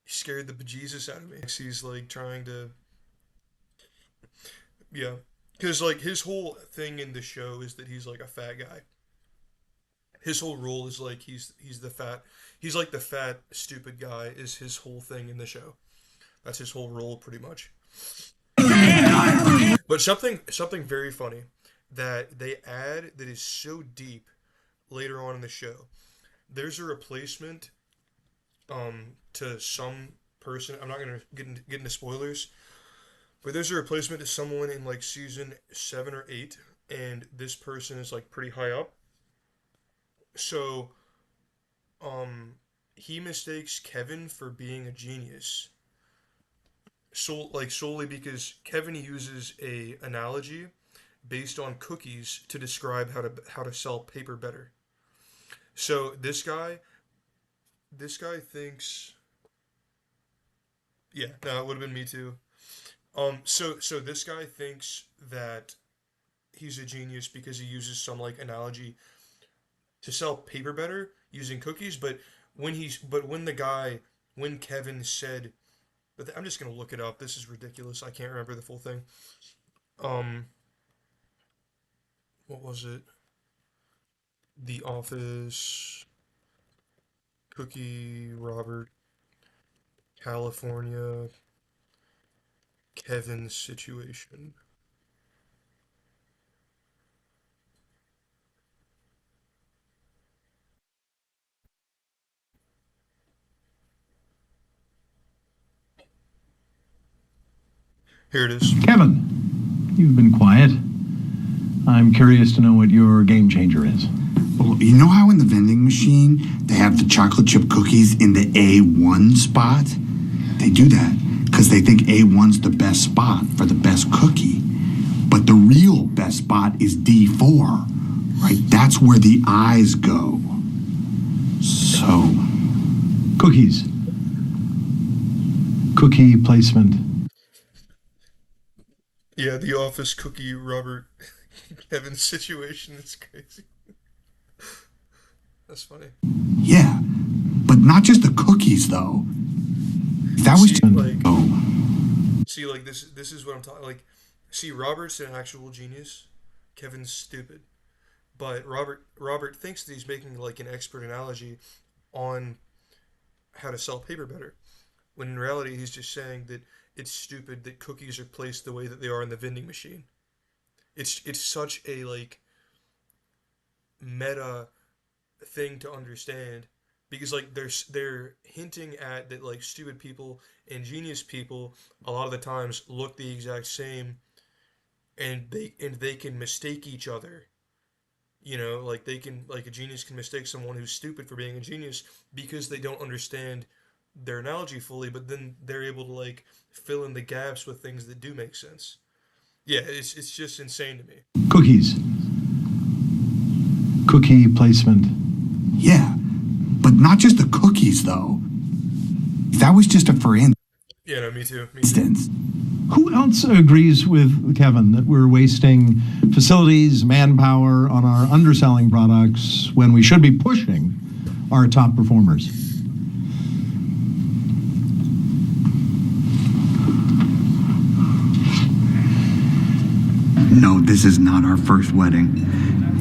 You scared the bejesus out of me. He's like trying to... Yeah. Because, like, his whole thing in the show is that he's, like, a fat guy. His whole role is, like, he's like the fat, stupid guy is his whole thing in the show. That's his whole role, pretty much. But something very funny that they add that is so deep later on in the show. There's a replacement, to some person. I'm not going to get into spoilers. But there's a replacement to someone in like season 7 or 8, and this person is like pretty high up. So, he mistakes Kevin for being a genius. Solely because Kevin uses a analogy based on cookies to describe how to sell paper better. So this guy thinks, yeah, no, it would have been me too. So this guy thinks that he's a genius because he uses some like analogy to sell paper better using cookies, but when Kevin said, but I'm just gonna look it up. This is ridiculous. I can't remember the full thing. What was it? The Office, Cookie, Robert, California. Kevin's situation. Here it is. Kevin, you've been quiet. I'm curious to know what your game changer is. Well, you know how in the vending machine they have the chocolate chip cookies in the A1 spot? They do that because they think A1's the best spot for the best cookie. But the real best spot is D4, right? That's where the eyes go. So... Cookies. Cookie placement. Yeah, the Office, Cookie, Robert, Kevin's situation is crazy. That's funny. Yeah, but not just the cookies, though. That was just... See, like, this is what I'm talking... Like, see, Robert's an actual genius. Kevin's stupid. But Robert thinks that he's making, like, an expert analogy on how to sell paper better. When in reality, he's just saying that it's stupid that cookies are placed the way that they are in the vending machine. It's such a, like, meta thing to understand, because like they're hinting at that, like, stupid people and genius people a lot of the times look the exact same, and they can mistake each other. You know, like a genius can mistake someone who's stupid for being a genius because they don't understand their analogy fully, but then they're able to, like, fill in the gaps with things that do make sense. Yeah, it's just insane to me. Cookies. Cookie placement. Yeah, but not just the cookies, though. That was just a for instance. Yeah, no, me too. Who else agrees with Kevin that we're wasting facilities, manpower on our underselling products when we should be pushing our top performers? No, this is not our first wedding.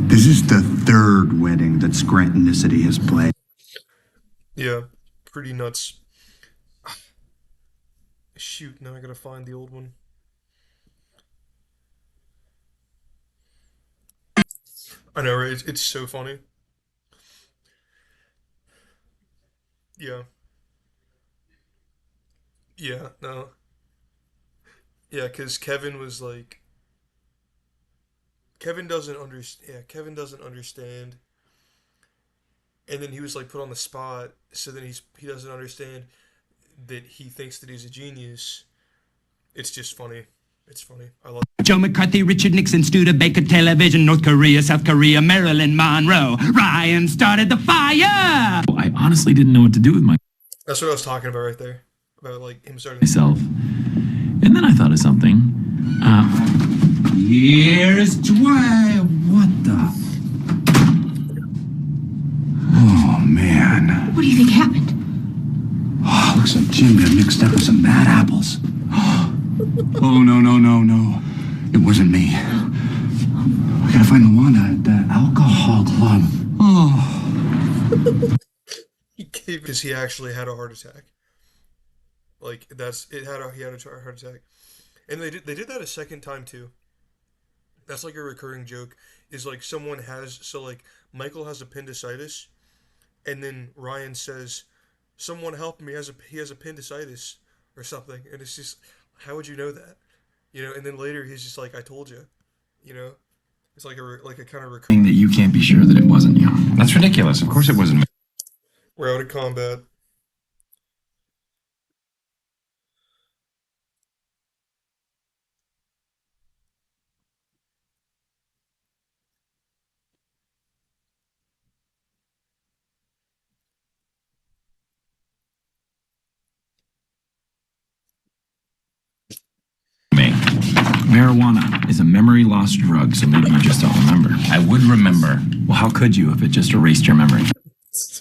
This is the third wedding that Scrantonicity has played. Yeah, pretty nuts. Shoot, now I gotta find the old one. I know, right? It's so funny. Yeah. Yeah, no. Yeah, because Kevin was like, Kevin doesn't understand. Yeah, Kevin doesn't understand. And then he was like put on the spot, so then he doesn't understand that he thinks that he's a genius. It's just funny. It's funny. I love. Joe McCarthy, Richard Nixon, Studebaker Television, North Korea, South Korea, Marilyn Monroe. Ryan started the fire! I honestly didn't know what to do with That's what I was talking about right there. About like him starting. myself. And then I thought of something. Here's Dwight. What the? Oh, man. What do you think happened? Oh, looks like Jim got mixed up with some bad apples. Oh, no. It wasn't me. I gotta find Luana at the alcohol club. Oh. He gave because he actually had a heart attack. Like he had a heart attack, and they did that a second time too. That's like a recurring joke. Is like someone has like Michael has appendicitis, and then Ryan says, "Someone help me! He has appendicitis or something," and it's just how would you know that, you know? And then later he's just like, "I told you," you know. It's like a kind of recurring. That you can't be sure that it wasn't you. That's ridiculous. Of course it wasn't me. We're out of combat. Marijuana is a memory loss drug, so maybe you just don't remember. I would remember. Well, how could you if it just erased your memory?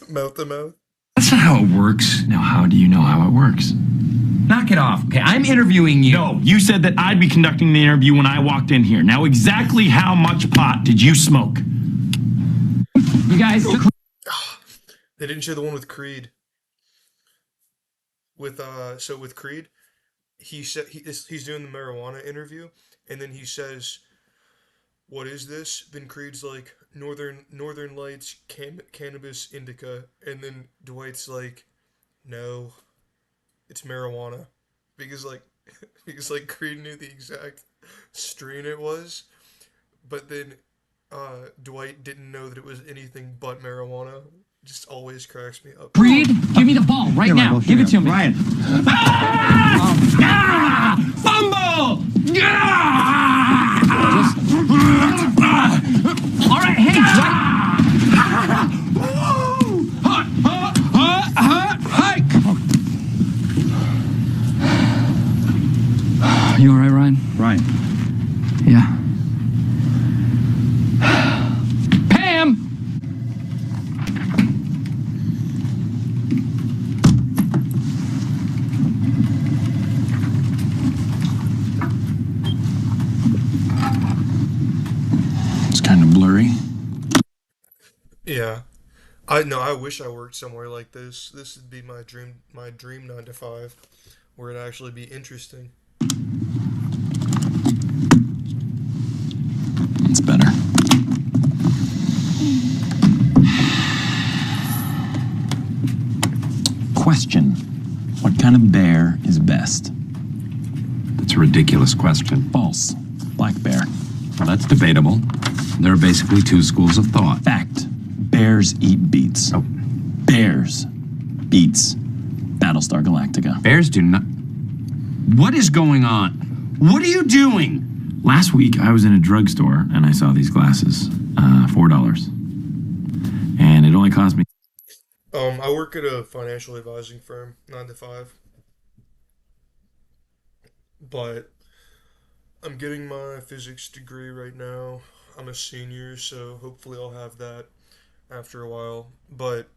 Mouth to mouth. That's not how it works. Now, how do you know how it works? Knock it off. Okay, I'm interviewing you. No, you said that I'd be conducting the interview when I walked in here. Now, exactly how much pot did you smoke? You guys. They didn't show the one with Creed. With Creed, he said he's doing the marijuana interview, and then he says, "What is this?" Then Creed's like, Northern Lights cannabis indica," and then Dwight's like, "No, it's marijuana," because like Creed knew the exact strain it was, but then Dwight didn't know that it was anything but marijuana. Just always cracks me up. Creed, give me the ball right now. Give it to me. Ryan. Fumble! All right, hey, hike. You all right, Ryan? Ryan. Yeah. Pam! Kind of blurry. Yeah, I wish I worked somewhere like this. This would be my dream 9 to 5, where it'd actually be interesting. It's better. Question: what kind of bear is best? That's a ridiculous question. False. Black bear. Well, that's debatable. There are basically two schools of thought. Fact. Bears eat beets. Oh. Bears. Beets. Battlestar Galactica. Bears do not... What is going on? What are you doing? Last week, I was in a drugstore, and I saw these glasses. $4. And it only cost me... I work at a financial advising firm, 9 to 5. But I'm getting my physics degree right now. I'm a senior, so hopefully I'll have that after a while. But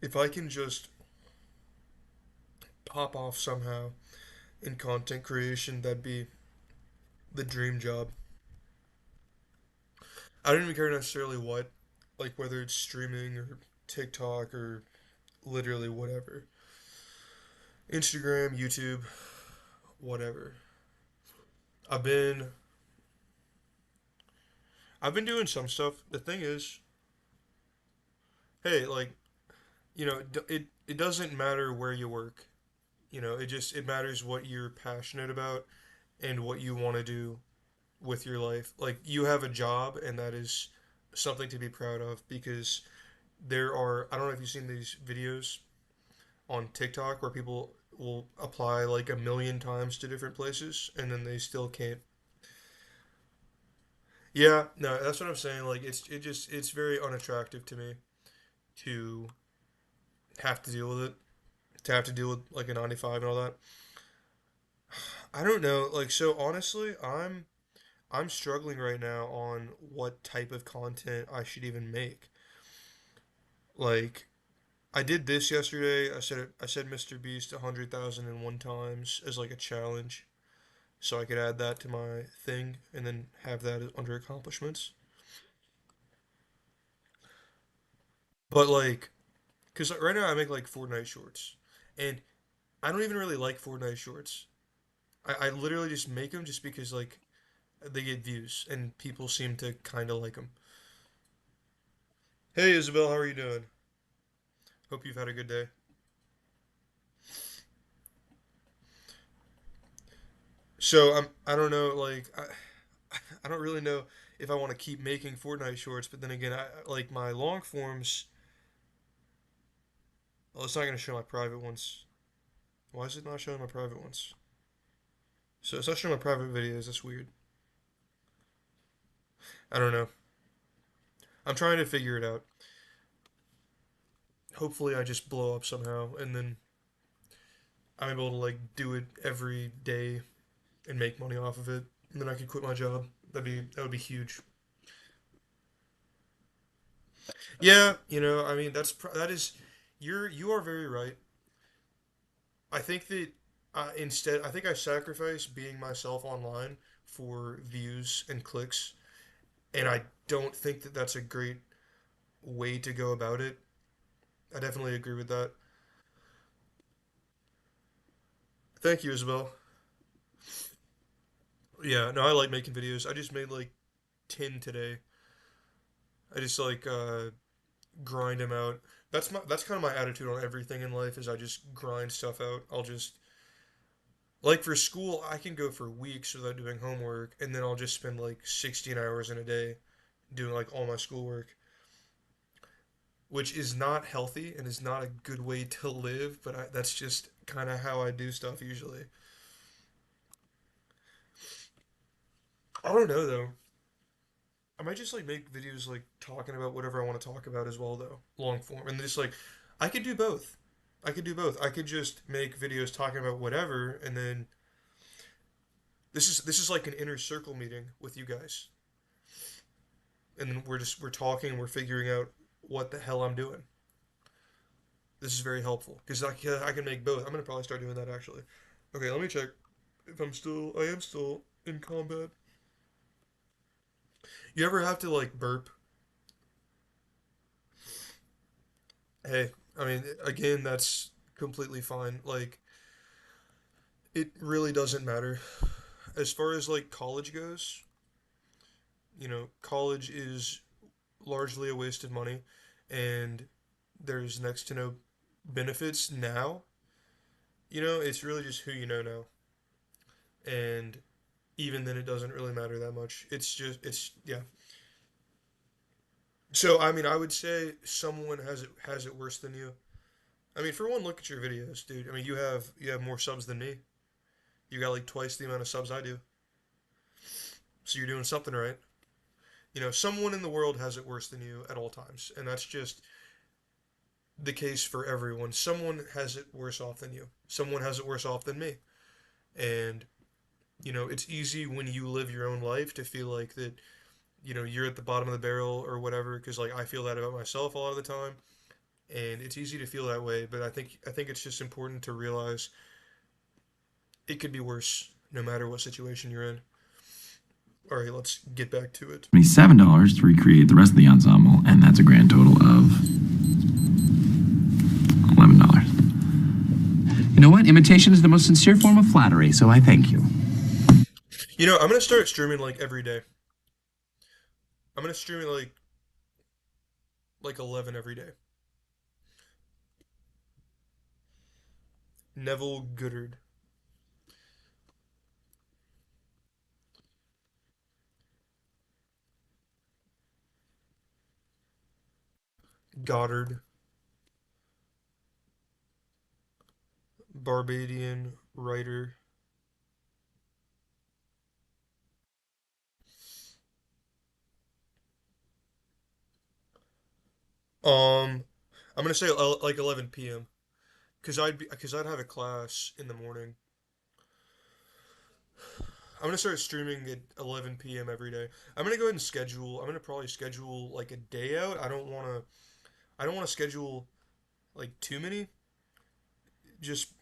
if I can just pop off somehow in content creation, that'd be the dream job. I don't even care necessarily what, like whether it's streaming or TikTok or literally whatever. Instagram, YouTube, whatever. I've been I've been doing some stuff. The thing is, hey, like, you know, it doesn't matter where you work. You know, it matters what you're passionate about and what you want to do with your life. Like, you have a job, and that is something to be proud of, because there are, I don't know if you've seen these videos on TikTok where people will apply like 1,000,000 times to different places and then they still can't. Yeah, no, that's what I'm saying. Like, it's very unattractive to me to have to deal with it, to have to deal with like a 95 and all that. I don't know. Like, so honestly, I'm struggling right now on what type of content I should even make. Like, I did this yesterday. I said Mr. Beast 100,001 times as like a challenge, so I could add that to my thing and then have that under accomplishments. But like, cause right now I make like Fortnite shorts, and I don't even really like Fortnite shorts. I literally just make them just because like they get views and people seem to kind of like them. Hey Isabel, how are you doing? Hope you've had a good day. So I don't know, like I don't really know if I want to keep making Fortnite shorts, but then again, I like my long forms. Well, it's not gonna show my private ones. Why is it not showing my private ones? So it's not showing my private videos. That's weird. I don't know. I'm trying to figure it out. Hopefully I just blow up somehow and then I'm able to like do it every day and make money off of it, and then I could quit my job. That would be huge. Yeah, you know, I mean that is you are very right. I think that instead I think I sacrifice being myself online for views and clicks, and I don't think that that's a great way to go about it. I definitely agree with that. Thank you, Isabel. Yeah, no, I like making videos. I just made like 10 today. I just like grind them out. That's kind of my attitude on everything in life, is I just grind stuff out. I'll just, like, for school, I can go for weeks without doing homework, and then I'll just spend like 16 hours in a day doing like all my schoolwork, which is not healthy and is not a good way to live, but that's just kind of how I do stuff usually. I don't know though. I might just like make videos like talking about whatever I want to talk about as well though, long form, and just like I could do both. I could do both. I could just make videos talking about whatever, and then this is like an inner circle meeting with you guys, and then we're talking and we're figuring out what the hell I'm doing. This is very helpful because I can make both. I'm gonna probably start doing that actually. Okay, let me check if I am still in combat. You ever have to like burp? Hey, I mean, again, that's completely fine. Like, it really doesn't matter. As far as like college goes, you know, college is largely a waste of money, and there's next to no benefits now. You know, it's really just who you know now. And even then, it doesn't really matter that much. Yeah. So, I mean, I would say someone has it worse than you. I mean, for one, look at your videos, dude. I mean, you have more subs than me. You got like twice the amount of subs I do. So you're doing something right. You know, someone in the world has it worse than you at all times, and that's just the case for everyone. Someone has it worse off than you. Someone has it worse off than me. And you know, it's easy when you live your own life to feel like that, you know, you're at the bottom of the barrel or whatever, because like I feel that about myself a lot of the time, and it's easy to feel that way, but I think it's just important to realize it could be worse no matter what situation you're in. All right, let's get back to it. $7 to recreate the rest of the ensemble, and that's a grand total of $11. You know what? Imitation is the most sincere form of flattery, so I thank you. You know, I'm gonna start streaming like every day. I'm gonna stream it like 11 every day. Neville Goddard. Goddard. Barbadian writer. I'm gonna say like 11 p.m. Cause I'd have a class in the morning. I'm gonna start streaming at 11 p.m. every day. I'm gonna go ahead and schedule. I'm gonna probably schedule like a day out. I don't wanna schedule like too many. Just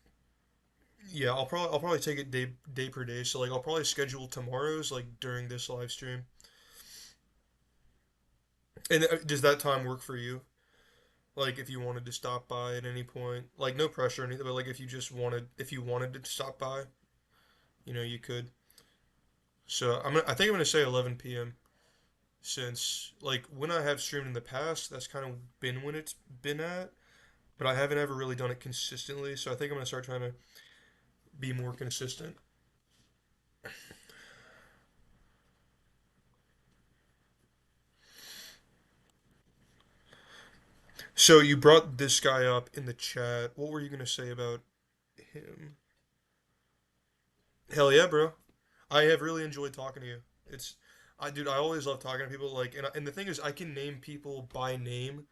yeah, I'll probably take it day per day. So like I'll probably schedule tomorrow's like during this live stream. And does that time work for you? Like if you wanted to stop by at any point, like no pressure or anything, but like if you wanted to stop by, you could. So I think I'm gonna say 11 p.m. since like when I have streamed in the past, that's kind of been when it's been at, but I haven't ever really done it consistently. So I think I'm gonna start trying to be more consistent. So you brought this guy up in the chat. What were you gonna say about him? Hell yeah, bro. I have really enjoyed talking to you. Dude, I always love talking to people. Like, and the thing is, I can name people by name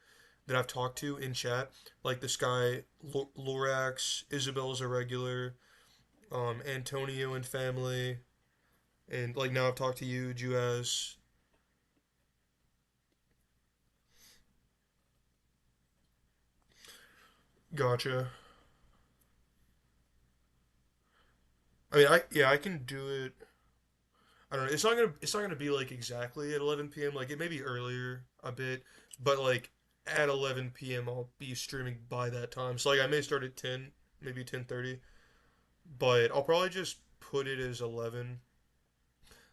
that I've talked to in chat. Like this guy, Lorax, Isabel's a regular, Antonio and family, and like now I've talked to you, Juaz. Gotcha. I mean, I can do it. I don't know. It's not gonna be like exactly at 11 p.m. Like it may be earlier a bit, but like at 11 p.m. I'll be streaming by that time. So like I may start at 10, maybe 10:30, but I'll probably just put it as 11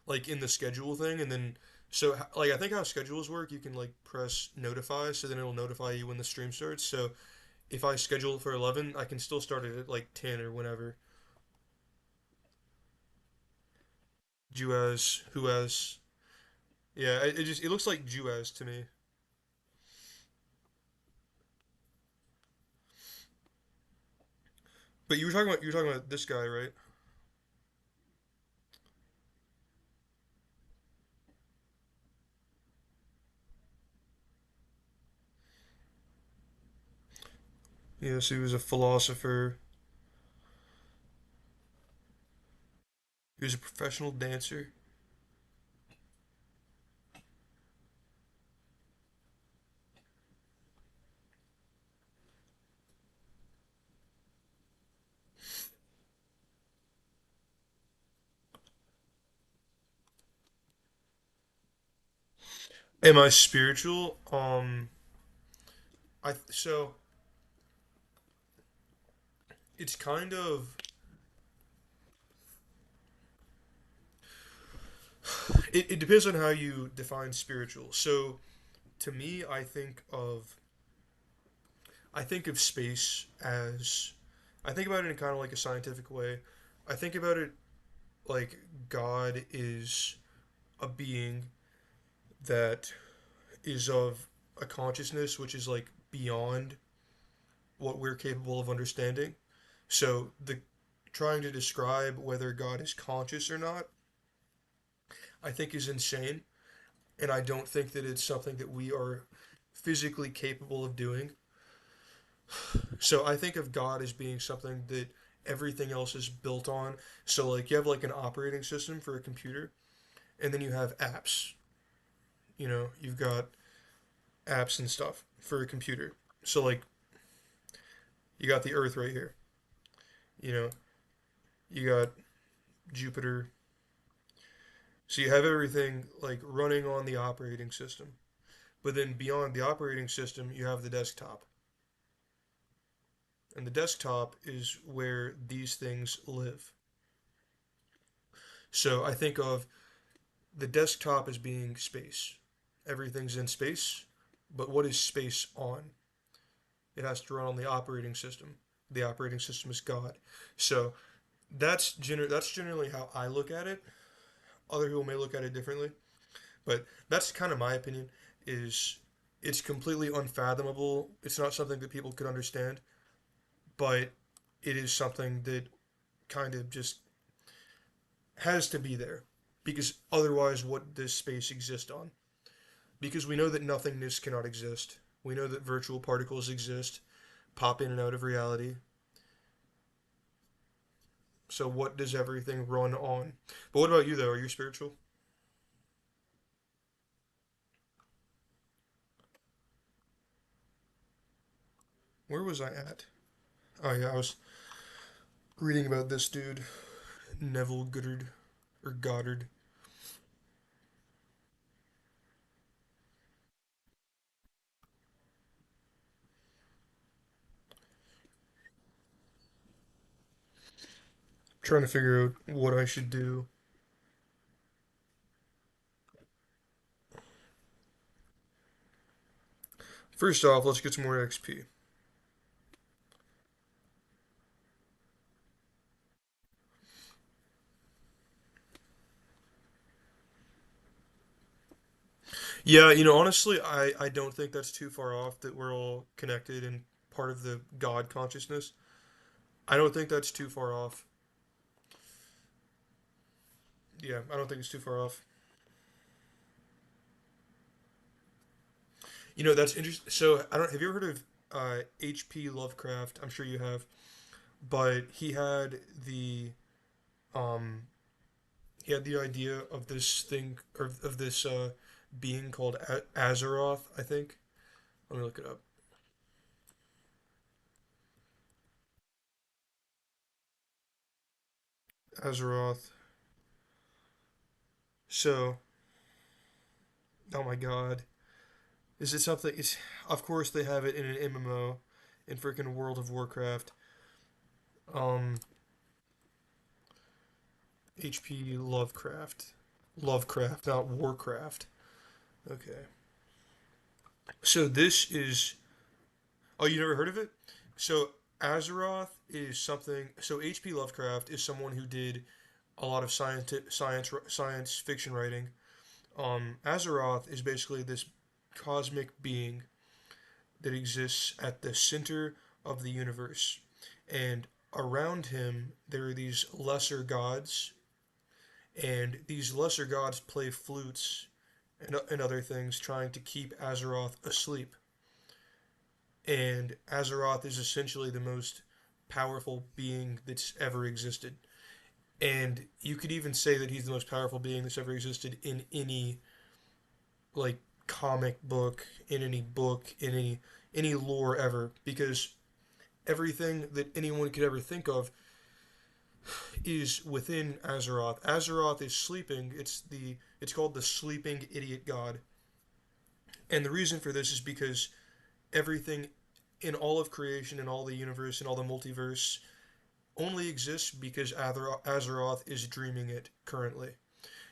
like in the schedule thing and then so like I think how schedules work, you can like press notify so then it'll notify you when the stream starts. So if I schedule it for 11, I can still start it at like 10 or whenever. Juaz, who has Yeah, it looks like Juaz to me. But you were talking about this guy, right? Yes, he was a philosopher. He was a professional dancer. Am I spiritual? I so it's kind of it depends on how you define spiritual. So to me, I think of space as I think about it in kind of like a scientific way. I think about it like God is a being that is of a consciousness which is like beyond what we're capable of understanding. So the trying to describe whether God is conscious or not, I think is insane, and I don't think that it's something that we are physically capable of doing. So I think of God as being something that everything else is built on. So like you have like an operating system for a computer, and then you have apps. You've got apps and stuff for a computer. So like you got the Earth right here. You know, you got Jupiter. So you have everything like running on the operating system. But then beyond the operating system, you have the desktop. And the desktop is where these things live. So I think of the desktop as being space. everything's in space, but what is space on? It has to run on the operating system. The operating system is God. So that's generally how I look at it. Other people may look at it differently, but that's kind of my opinion. Is it's completely unfathomable. It's not something that people could understand, but it is something that kind of just has to be there, because otherwise what does space exist on? Because we know that nothingness cannot exist. We know that virtual particles exist, pop in and out of reality. So what does everything run on? But what about you, though? Are you spiritual? Where was I at? Oh yeah, I was reading about this dude, Neville Goddard, or Goddard. Trying to figure out what I should do. First off, let's get some more XP. Yeah, honestly, I don't think that's too far off that we're all connected and part of the God consciousness. I don't think that's too far off. Yeah, I don't think it's too far off. That's interesting. So, I don't have you ever heard of H.P. Lovecraft? I'm sure you have. But um he had the idea of this thing, or of this being called Azeroth, I think. Let me look it up. Azeroth. So, oh my God. Is it something? It's Of course they have it in an MMO, in freaking World of Warcraft. Um, H.P. Lovecraft, Lovecraft, not Warcraft. Okay. So this is. Oh, you never heard of it? So Azeroth is something. So H.P. Lovecraft is someone who did a lot of science fiction writing. Azeroth is basically this cosmic being that exists at the center of the universe, and around him there are these lesser gods, and these lesser gods play flutes and other things, trying to keep Azeroth asleep. And Azeroth is essentially the most powerful being that's ever existed. And you could even say that he's the most powerful being that's ever existed in any, like, comic book, in any book, in any lore ever, because everything that anyone could ever think of is within Azeroth. Azeroth is sleeping. It's called the sleeping idiot god. And the reason for this is because everything in all of creation, in all the universe, in all the multiverse, only exists because Azeroth is dreaming it currently.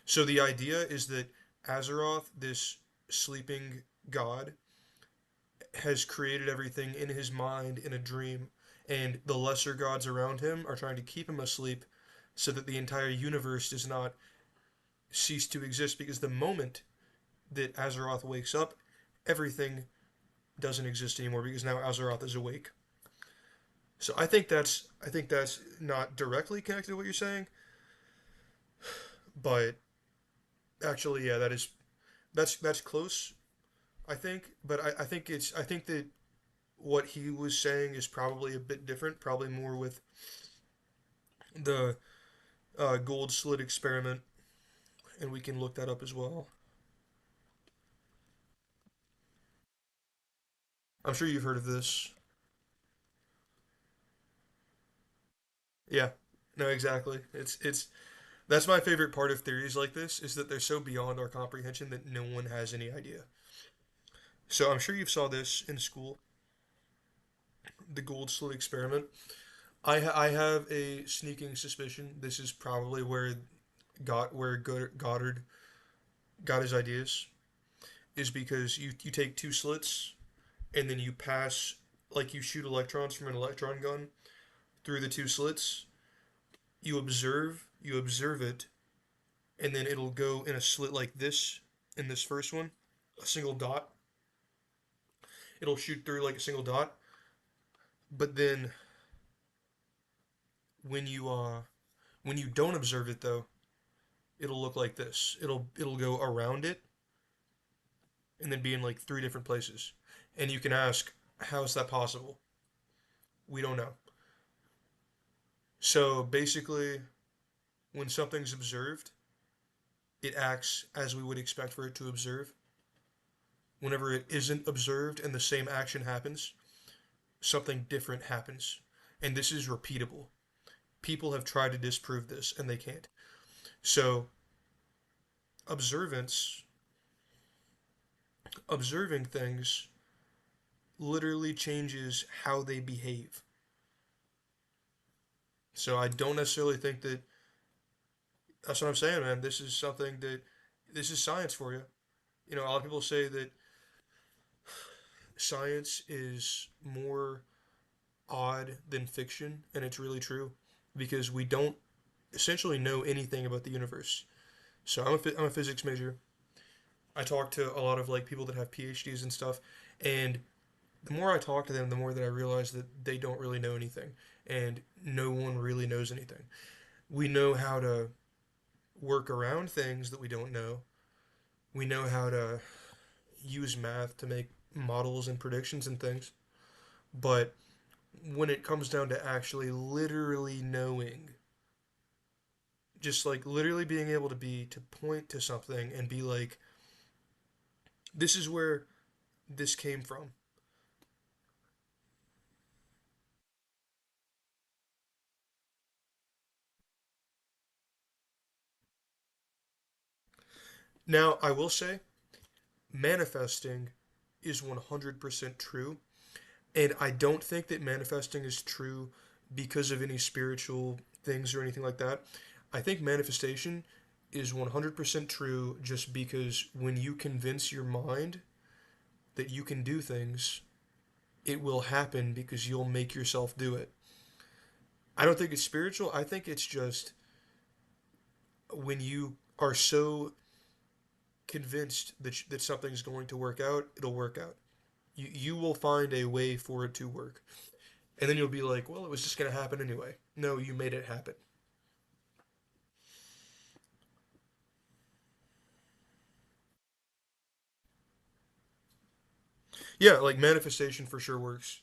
So the idea is that Azeroth, this sleeping god, has created everything in his mind in a dream, and the lesser gods around him are trying to keep him asleep so that the entire universe does not cease to exist, because the moment that Azeroth wakes up, everything doesn't exist anymore, because now Azeroth is awake. So I think that's not directly connected to what you're saying, but actually, yeah, that's close, I think. But I think that what he was saying is probably a bit different, probably more with the gold slit experiment, and we can look that up as well. I'm sure you've heard of this. Yeah, no, exactly. It's That's my favorite part of theories like this, is that they're so beyond our comprehension that no one has any idea. So I'm sure you saw this in school, the gold slit experiment. I have a sneaking suspicion this is probably where Goddard got his ideas, is because you take two slits and then you pass, like you shoot electrons from an electron gun through the two slits. You observe it, and then it'll go in a slit like this, in this first one, a single dot. It'll shoot through like a single dot. But then when you don't observe it though, it'll look like this. It'll go around it and then be in like 3 different places. And you can ask, how is that possible? We don't know. So basically, when something's observed, it acts as we would expect for it to observe. Whenever it isn't observed and the same action happens, something different happens. And this is repeatable. People have tried to disprove this and they can't. So, observing things literally changes how they behave. So I don't necessarily think that, that's what I'm saying, man. This is science for you. You know, a lot of people say that science is more odd than fiction, and it's really true, because we don't essentially know anything about the universe. So I'm a physics major. I talk to a lot of like people that have PhDs and stuff, and the more I talk to them, the more that I realize that they don't really know anything, and no one really knows anything. We know how to work around things that we don't know. We know how to use math to make models and predictions and things. But when it comes down to actually literally knowing, just like literally being able to point to something and be like, this is where this came from. Now, I will say, manifesting is 100% true, and I don't think that manifesting is true because of any spiritual things or anything like that. I think manifestation is 100% true just because when you convince your mind that you can do things, it will happen because you'll make yourself do it. I don't think it's spiritual. I think it's just when you are so convinced that something's going to work out, it'll work out. You will find a way for it to work. And then you'll be like, well, it was just going to happen anyway. No, you made it happen. Yeah, like manifestation for sure works.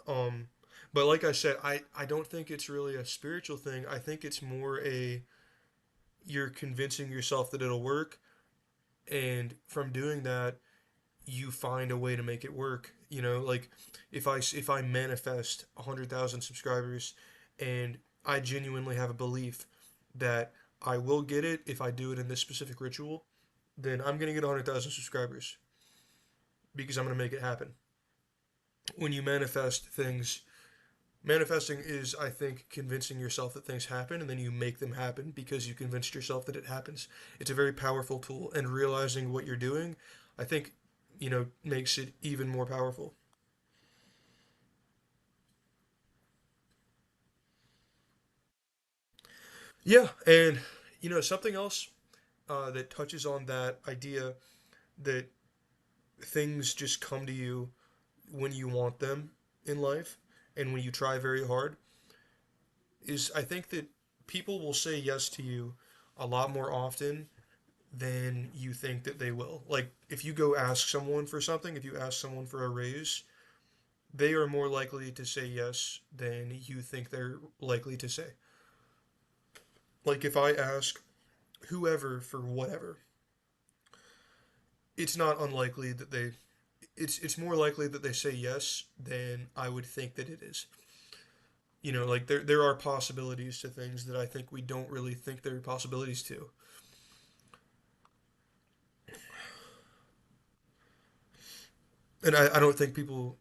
But like I said, I don't think it's really a spiritual thing. I think it's more you're convincing yourself that it'll work, and from doing that, you find a way to make it work. You know, like if I manifest 100,000 subscribers, and I genuinely have a belief that I will get it if I do it in this specific ritual, then I'm gonna get 100,000 subscribers because I'm gonna make it happen. When you manifest things, manifesting is, I think, convincing yourself that things happen, and then you make them happen because you convinced yourself that it happens. It's a very powerful tool, and realizing what you're doing, I think, makes it even more powerful. Yeah, and, something else that touches on that idea that things just come to you when you want them in life, and when you try very hard, is I think that people will say yes to you a lot more often than you think that they will. Like, if you go ask someone for something, if you ask someone for a raise, they are more likely to say yes than you think they're likely to say. Like, if I ask whoever for whatever, it's not unlikely that it's more likely that they say yes than I would think that it is. Like there are possibilities to things that I think we don't really think there are possibilities to. And I don't think people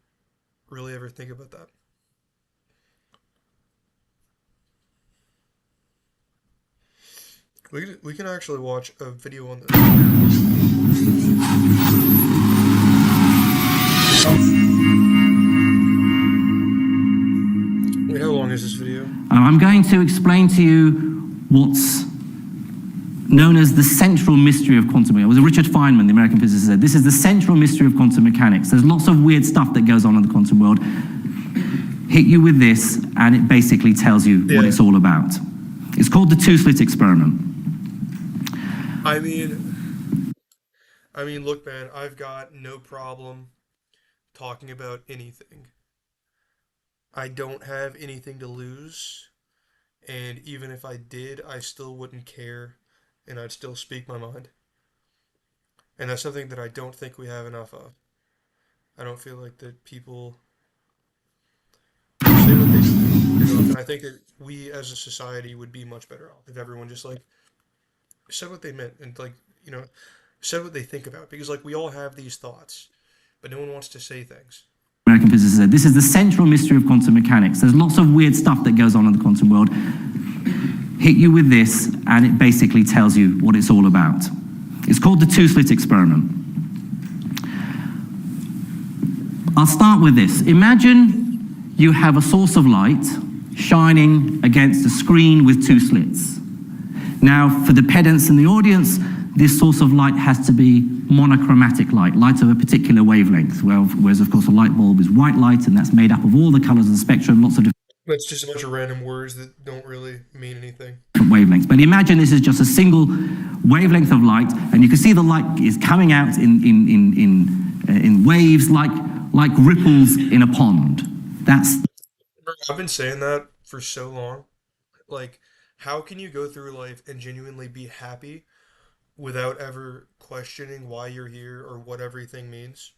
really ever think about that. We can actually watch a video on this. Wait, how long is this video? I'm going to explain to you what's known as the central mystery of quantum mechanics. It was Richard Feynman, the American physicist, said, this is the central mystery of quantum mechanics. There's lots of weird stuff that goes on in the quantum world. Hit you with this, and it basically tells you what it's all about. It's called the two-slit experiment. I mean, look, man, I've got no problem talking about anything. I don't have anything to lose, and even if I did, I still wouldn't care, and I'd still speak my mind. And that's something that I don't think we have enough of. I don't feel like that people say what they say enough, and I think that we as a society would be much better off if everyone just like said what they meant and like, you know, said what they think about, because like we all have these thoughts, but no one wants to say things. American physicist said, this is the central mystery of quantum mechanics. There's lots of weird stuff that goes on in the quantum world. Hit you with this, and it basically tells you what it's all about. It's called the two-slit experiment. I'll start with this. Imagine you have a source of light shining against a screen with two slits. Now, for the pedants in the audience, this source of light has to be monochromatic light, light of a particular wavelength, whereas, of course, a light bulb is white light, and that's made up of all the colors of the spectrum, lots of That's just a bunch of random words that don't really mean anything. different wavelengths. But imagine this is just a single wavelength of light, and you can see the light is coming out in waves like ripples in a pond. I've been saying that for so long. Like, how can you go through life and genuinely be happy without ever questioning why you're here or what everything means?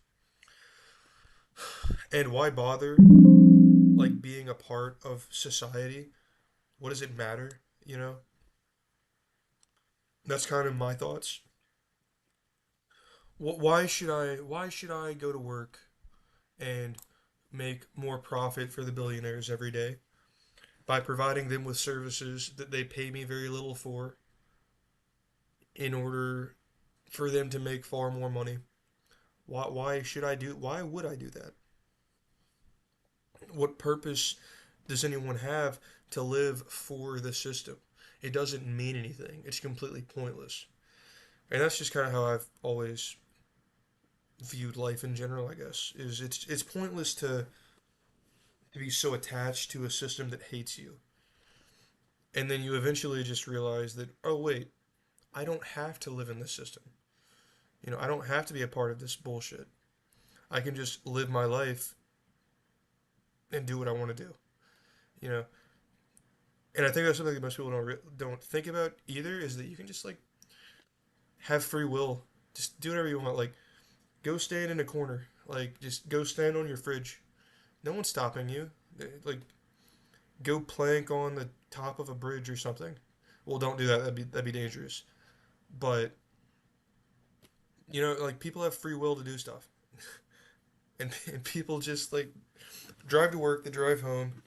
And why bother, like, being a part of society? What does it matter, you know? That's kind of my thoughts. Why should I go to work and make more profit for the billionaires every day by providing them with services that they pay me very little for in order for them to make far more money? Why would I do that? What purpose does anyone have to live for the system? It doesn't mean anything. It's completely pointless. And that's just kind of how I've always viewed life in general, I guess. It's pointless to be so attached to a system that hates you. And then you eventually just realize that, oh wait, I don't have to live in this system. You know, I don't have to be a part of this bullshit. I can just live my life and do what I want to do. You know? And I think that's something that most people don't think about either, is that you can just like have free will. Just do whatever you want. Like, go stand in a corner. Like, just go stand on your fridge. No one's stopping you. Like, go plank on the top of a bridge or something. Well, don't do that. That'd be dangerous. But, you know, like, people have free will to do stuff. and people just, like, drive to work, they drive home,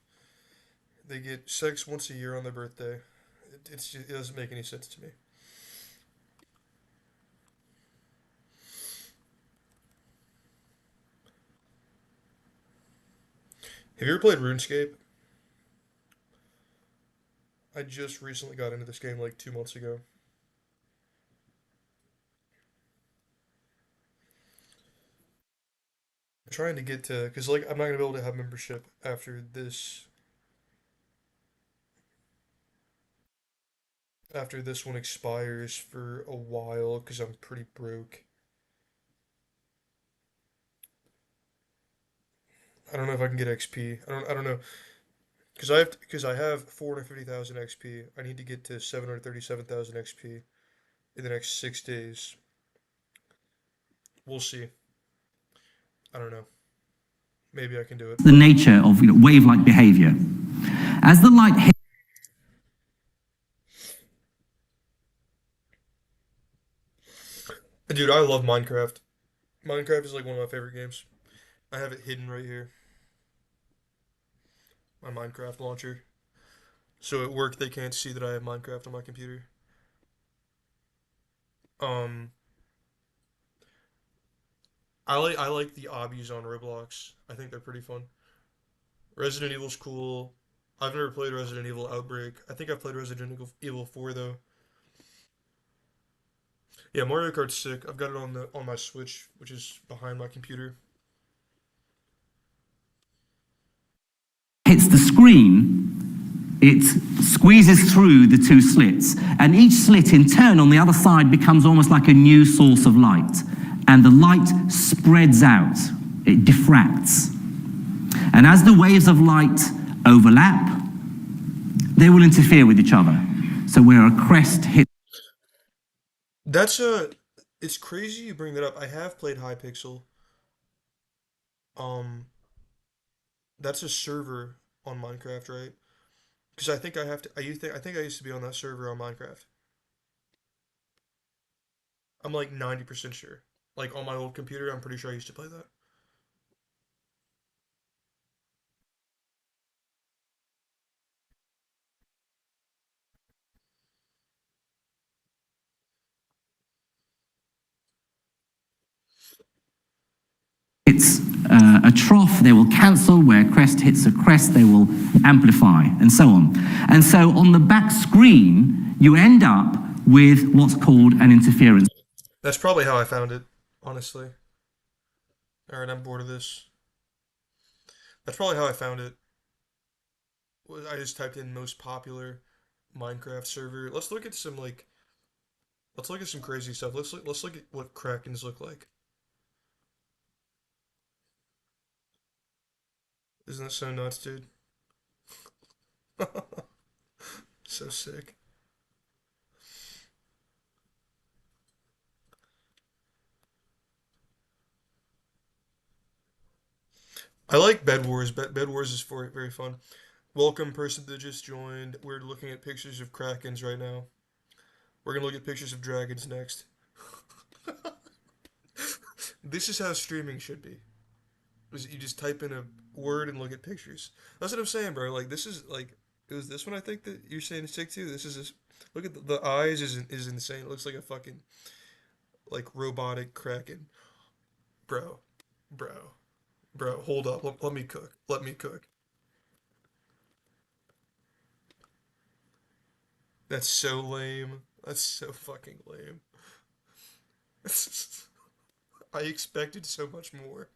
they get sex once a year on their birthday. It doesn't make any sense to me. Have you ever played RuneScape? I just recently got into this game like 2 months ago. I'm trying to get to, because like I'm not gonna be able to have membership after this one expires for a while, because I'm pretty broke. I don't know if I can get XP. I don't know. Because I have 450,000 XP. I need to get to 737,000 XP in the next 6 days. We'll see. I don't know. Maybe I can do it. The nature of wave-like behavior. As the light hits Dude, I love Minecraft. Minecraft is like one of my favorite games. I have it hidden right here. My Minecraft launcher. So at work they can't see that I have Minecraft on my computer. I like the obbies on Roblox. I think they're pretty fun. Resident Evil's cool. I've never played Resident Evil Outbreak. I think I've played Evil 4 though. Yeah, Mario Kart's sick. I've got it on my Switch, which is behind my computer. Hits the screen, it squeezes through the two slits, and each slit in turn on the other side becomes almost like a new source of light, and the light spreads out, it diffracts. And as the waves of light overlap, they will interfere with each other. So where a crest hits... It's crazy you bring that up. I have played Hypixel. That's a server on Minecraft, right? Because I think I used to be on that server on Minecraft. I'm like 90% sure. Like on my old computer, I'm pretty sure I used to play that. hits a trough, they will cancel. Where a crest hits a crest, they will amplify, and so on. And so on the back screen, you end up with what's called an interference. That's probably how I found it, honestly. Alright, I'm bored of this. That's probably how I found it. I just typed in most popular Minecraft server. Let's look at some crazy stuff. Let's look at what Krakens look like. Isn't that so nuts, dude? So sick. I like Bed Wars. Bed Wars is very fun. Welcome, person that just joined. We're looking at pictures of Krakens right now. We're gonna look at pictures of dragons next. This is how streaming should be. You just type in a word and look at pictures. That's what I'm saying, bro. Like this is like it was this one I think that you're saying to stick to. This is look at the eyes is insane. It looks like a fucking like robotic Kraken, bro. Hold up. Let me cook. Let me cook. That's so lame. That's so fucking lame. I expected so much more.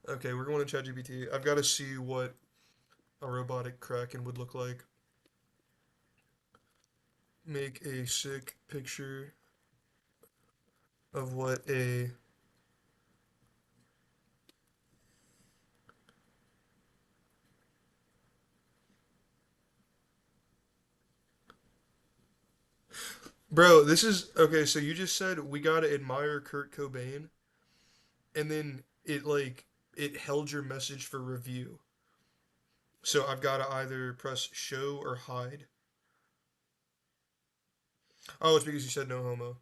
Okay, we're going to ChatGPT. I've got to see what a robotic Kraken would look like. Make a sick picture of what a... Bro, this is... Okay, so you just said we gotta admire Kurt Cobain, and then it held your message for review. So I've got to either press show or hide. Oh, it's because you said no homo.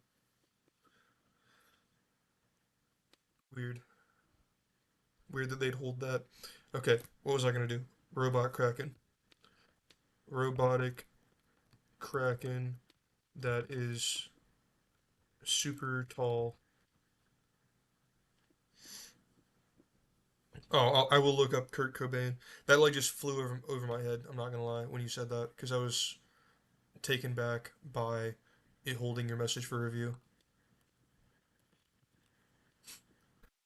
Weird. Weird that they'd hold that. Okay, what was I gonna do? Robot Kraken. Robotic Kraken that is super tall. Oh, I will look up Kurt Cobain. That just flew over my head. I'm not gonna lie when you said that because I was taken back by it holding your message for review.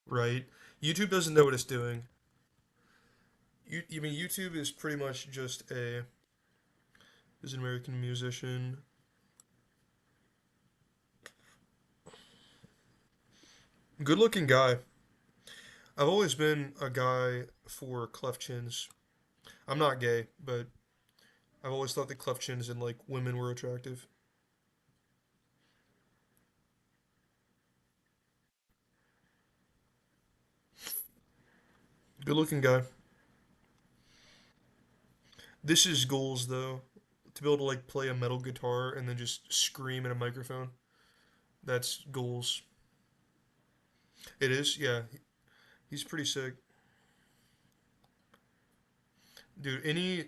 Right? YouTube doesn't know what it's doing. You mean YouTube is pretty much just is an American musician. Good looking guy. I've always been a guy for cleft chins. I'm not gay, but I've always thought that cleft chins and women were attractive. Good looking guy. This is goals though. To be able to play a metal guitar and then just scream in a microphone. That's goals. It is, yeah. He's pretty sick. Dude, any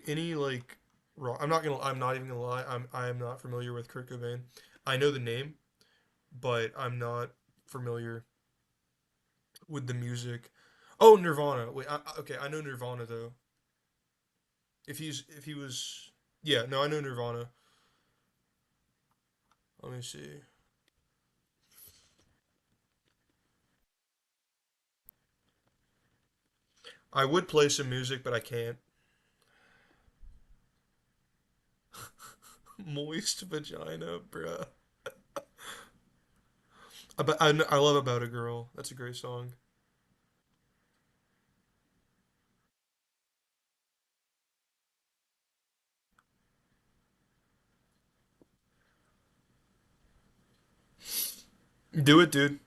rock, I'm not even gonna lie, I am not familiar with Kurt Cobain. I know the name, but I'm not familiar with the music. Oh, Nirvana. Wait, okay, I know Nirvana though. If he was, yeah, no, I know Nirvana. Let me see. I would play some music, but I can't. Moist vagina, bruh. I love About a Girl. That's a great song. Do it, dude.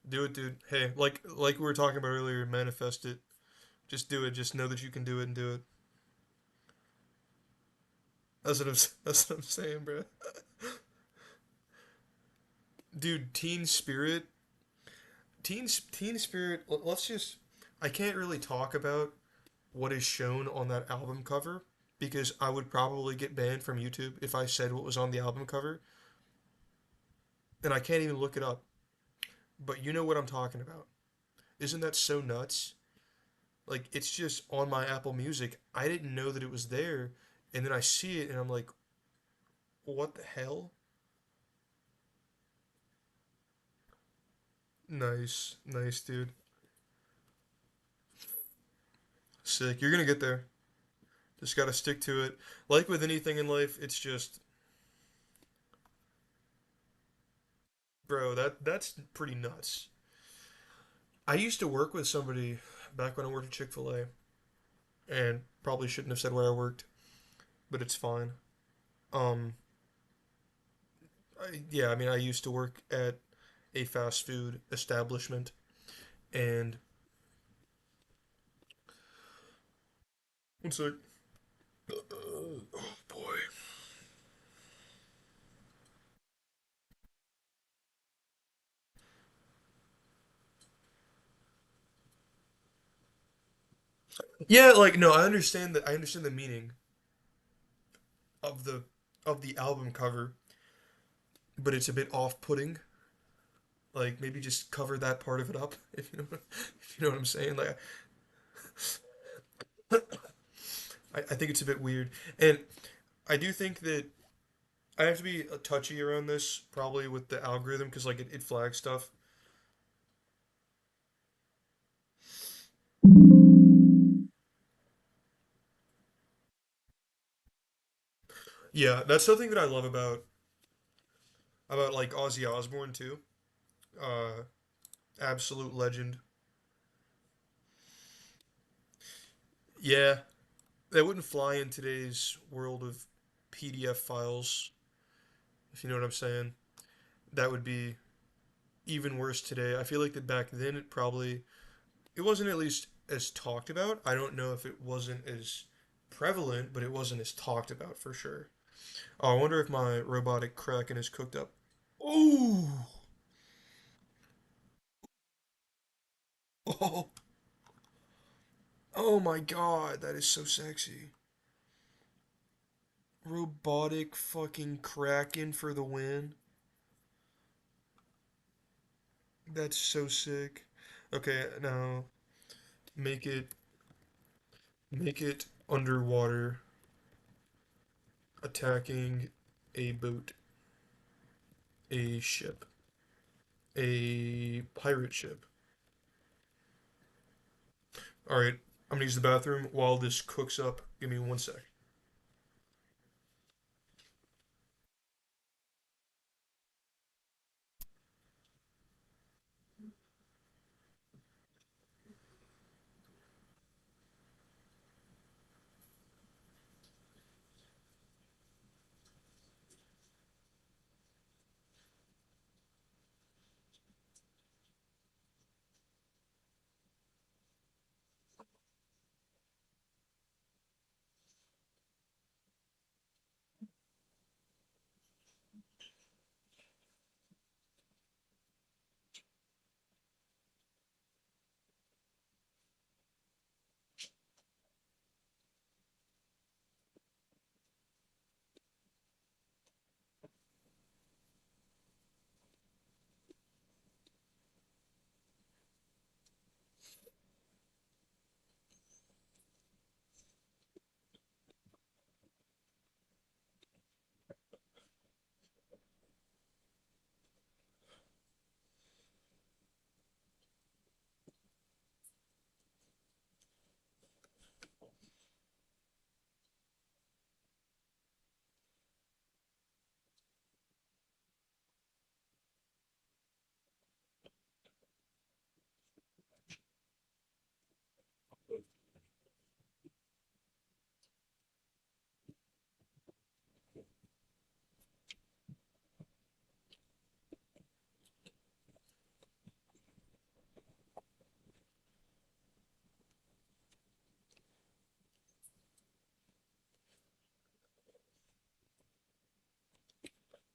Do it, dude. Hey, like we were talking about earlier, manifest it. Just do it. Just know that you can do it and do it. That's what I'm saying, bro. Dude, Teen Spirit. Let's just. I can't really talk about what is shown on that album cover because I would probably get banned from YouTube if I said what was on the album cover, and I can't even look it up. But you know what I'm talking about. Isn't that so nuts? Like it's just on my Apple Music. I didn't know that it was there, and then I see it and I'm like, what the hell? Nice, nice, dude. Sick. You're gonna get there. Just gotta stick to it. Like with anything in life, it's just, bro, that's pretty nuts. I used to work with somebody back when I worked at Chick-fil-A, and probably shouldn't have said where I worked, but it's fine. Um, yeah, I mean, I used to work at a fast food establishment, and one sec. Oh boy. Yeah, like no, I understand that. I understand the meaning of the album cover, but it's a bit off-putting. Like maybe just cover that part of it up, if you know if you know what I'm saying. Like I think it's a bit weird, and I do think that I have to be touchy around this probably with the algorithm because like it flags stuff. Yeah, that's something that I love about like Ozzy Osbourne too. Uh, Absolute legend. Yeah, that wouldn't fly in today's world of PDF files, if you know what I'm saying. That would be even worse today. I feel like that back then it wasn't at least as talked about. I don't know if it wasn't as prevalent, but it wasn't as talked about for sure. Oh, I wonder if my robotic kraken is cooked up. Ooh. Oh, oh my god, that is so sexy. Robotic fucking kraken for the win. That's so sick. Okay, now make it make it underwater attacking a boat, a ship, a pirate ship. All right, I'm gonna use the bathroom while this cooks up. Give me one sec.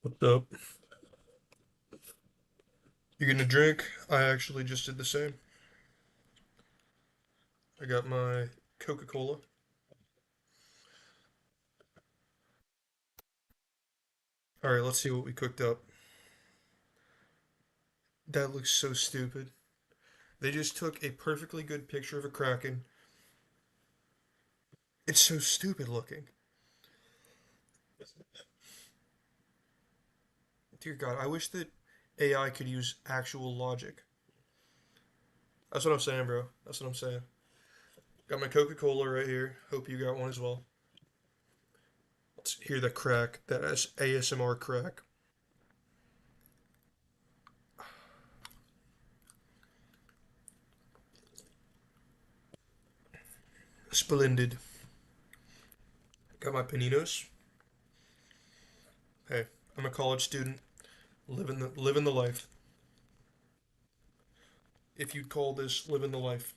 What's up? You getting a drink? I actually just did the same. I got my Coca-Cola. Alright, let's see what we cooked up. That looks so stupid. They just took a perfectly good picture of a kraken. It's so stupid looking. Dear God, I wish that AI could use actual logic. That's what I'm saying, bro. That's what I'm saying. Got my Coca-Cola right here. Hope you got one as well. Let's hear the crack. That is ASMR crack. Splendid. Got my paninos. Hey, I'm a college student, living the life. If you'd call this living the life.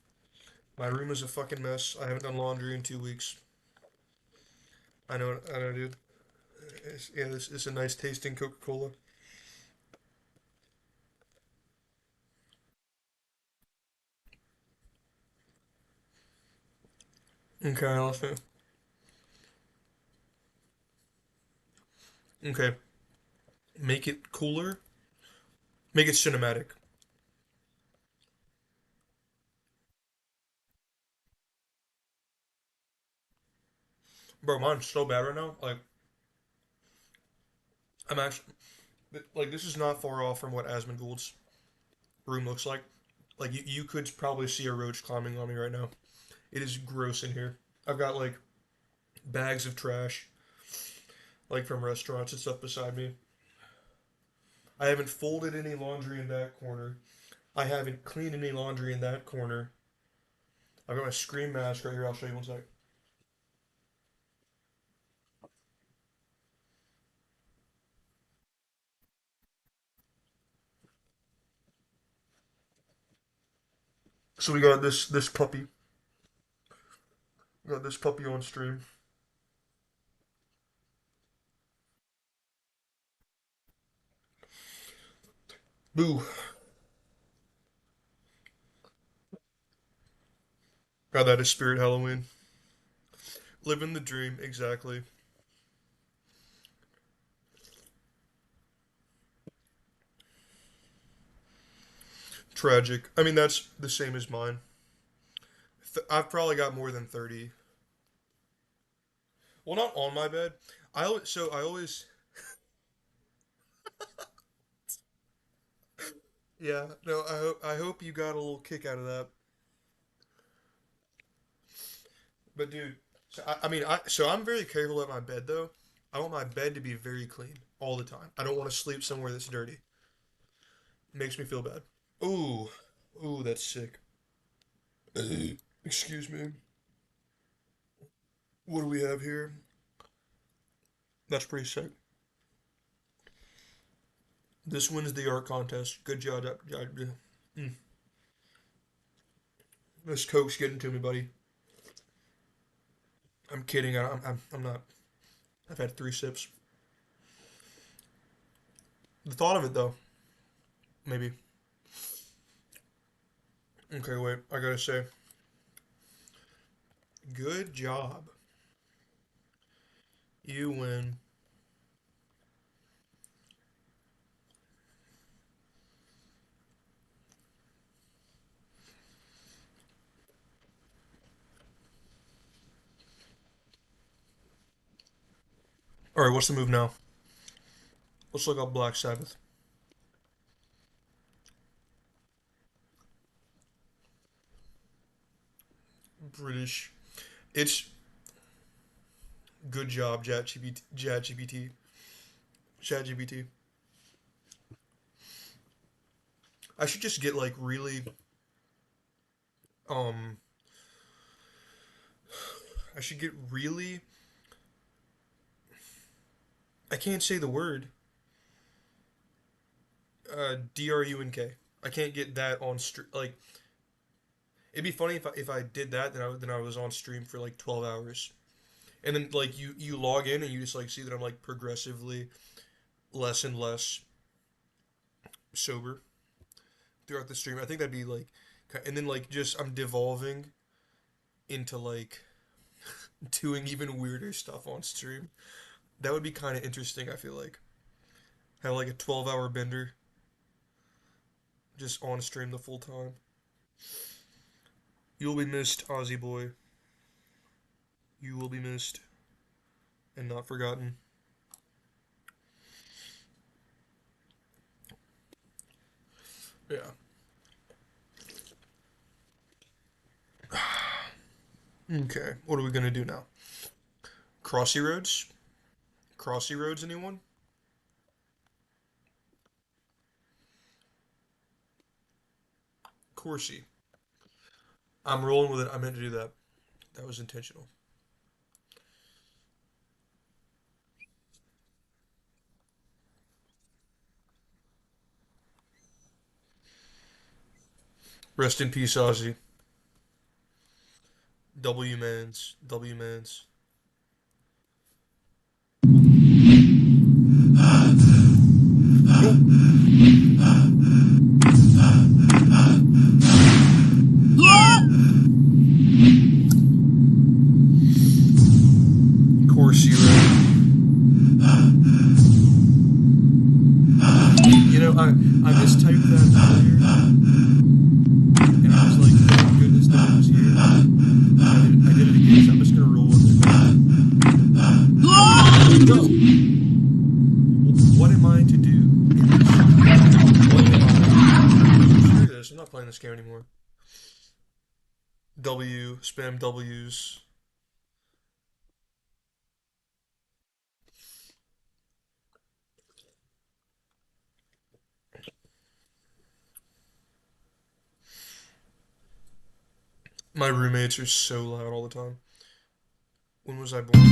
My room is a fucking mess. I haven't done laundry in 2 weeks. I know, dude. Yeah, this is a nice tasting Coca-Cola. Okay, let's see. Okay, make it cooler. Make it cinematic. Bro, mine's so bad right now. Like, I'm actually, like, this is not far off from what Asmongold's room looks like. Like, you could probably see a roach climbing on me right now. It is gross in here. I've got, like, bags of trash, like, from restaurants and stuff beside me. I haven't folded any laundry in that corner. I haven't cleaned any laundry in that corner. I've got my Scream mask right here. I'll show you one sec. So we got this puppy. We got this puppy on stream. Boo. God, that is Spirit Halloween. Living the dream, exactly. Tragic. I mean, that's the same as mine. I've probably got more than 30. Well, not on my bed. I always. Yeah, no, I hope you got a little kick out of that. But dude, so I'm very careful at my bed though. I want my bed to be very clean all the time. I don't want to sleep somewhere that's dirty. It makes me feel bad. Ooh, ooh, that's sick. Excuse me. What do we have here? That's pretty sick. This wins the art contest. Good job. Mm. This Coke's getting to me, buddy. I'm kidding. I'm not. I've had 3 sips. The thought of it, though. Maybe. Okay, wait. I gotta say. Good job. You win. Alright, what's the move now? Let's look up Black Sabbath. British. It's good job, ChatGPT. I should just get like really um I should get really I can't say the word. DRUNK. I can't get that on like it'd be funny if I did that then I was on stream for like 12 hours. And then like you log in and you just like see that I'm like progressively less and less sober throughout the stream. I think that'd be like, and then like just I'm devolving into like doing even weirder stuff on stream. That would be kind of interesting, I feel like. Have like a 12-hour bender just on stream the full time. You'll be missed, Ozzy boy. You will be missed and not forgotten. Yeah. Okay, what are we gonna do now? Crossy Roads? Crossy Roads, anyone? Coursey. I'm rolling with it. I meant to do that. That was intentional. Rest in peace, Ozzy. W-Mans. W-Mans. Coursey Road. You know, I mistyped that earlier, and I was like, thank goodness that it was here. I did it again, so I'm just gonna roll with it. No! What am I to do? What am I? Screw this, I'm not playing this game anymore. W, spam W's. My roommates are so loud all the time. When was I born?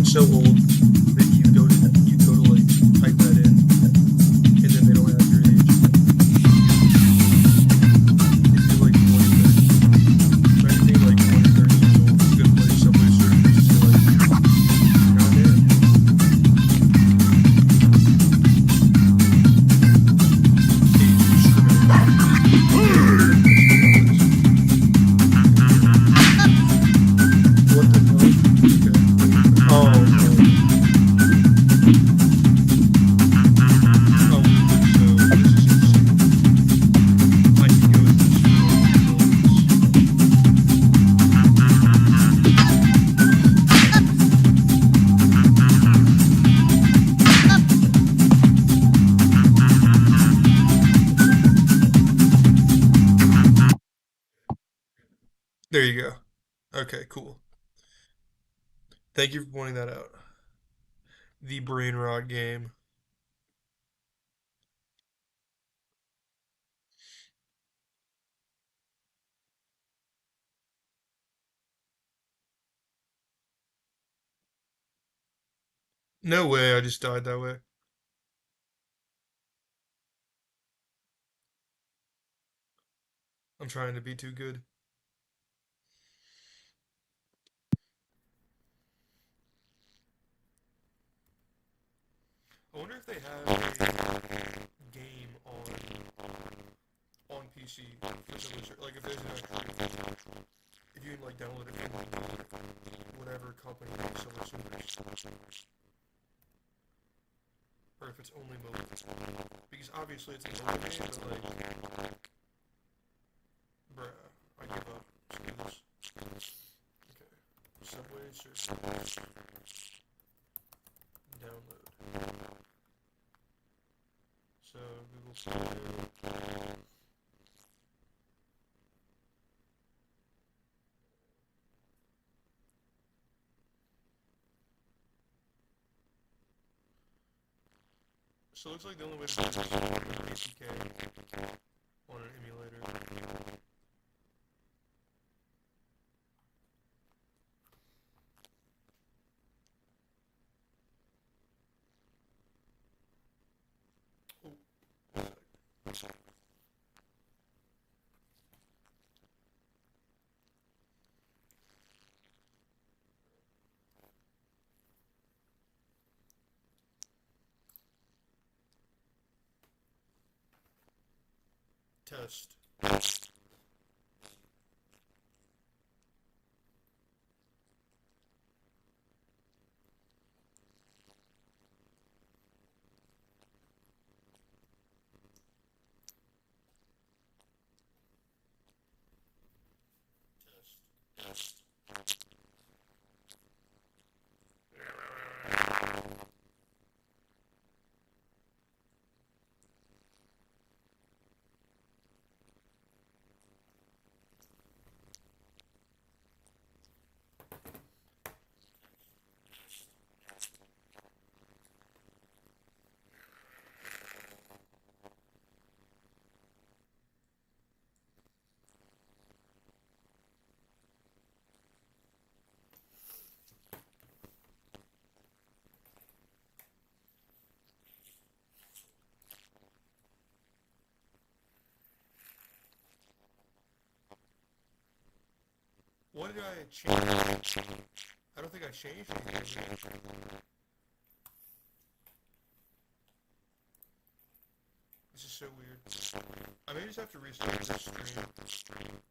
So old that you go to like type that in, and then they don't have your age. If you're like 130, so anything like 130 years old, you go play somebody's service, you're like, goddamn. What the fuck? Okay. Oh, no. There you go. Okay, cool. Thank you for pointing that out. The Brain Rot game. No way, I just died that way. I'm trying to be too good. I wonder if they have a game on PC for the Wizard. Like if there's an actual, if you can like download it from whatever company makes Silver Surfers. Or if it's only mobile. Because obviously it's a mobile game, but like... Bruh, I give up. Screw this. Okay. Subway Surfers. Download. So, Google Play. So it looks like the only way to do this is to run APK on an emulator. Oh, one sec. Test. What did I change? I don't think I changed anything. This is so weird. I may just have to restart this stream.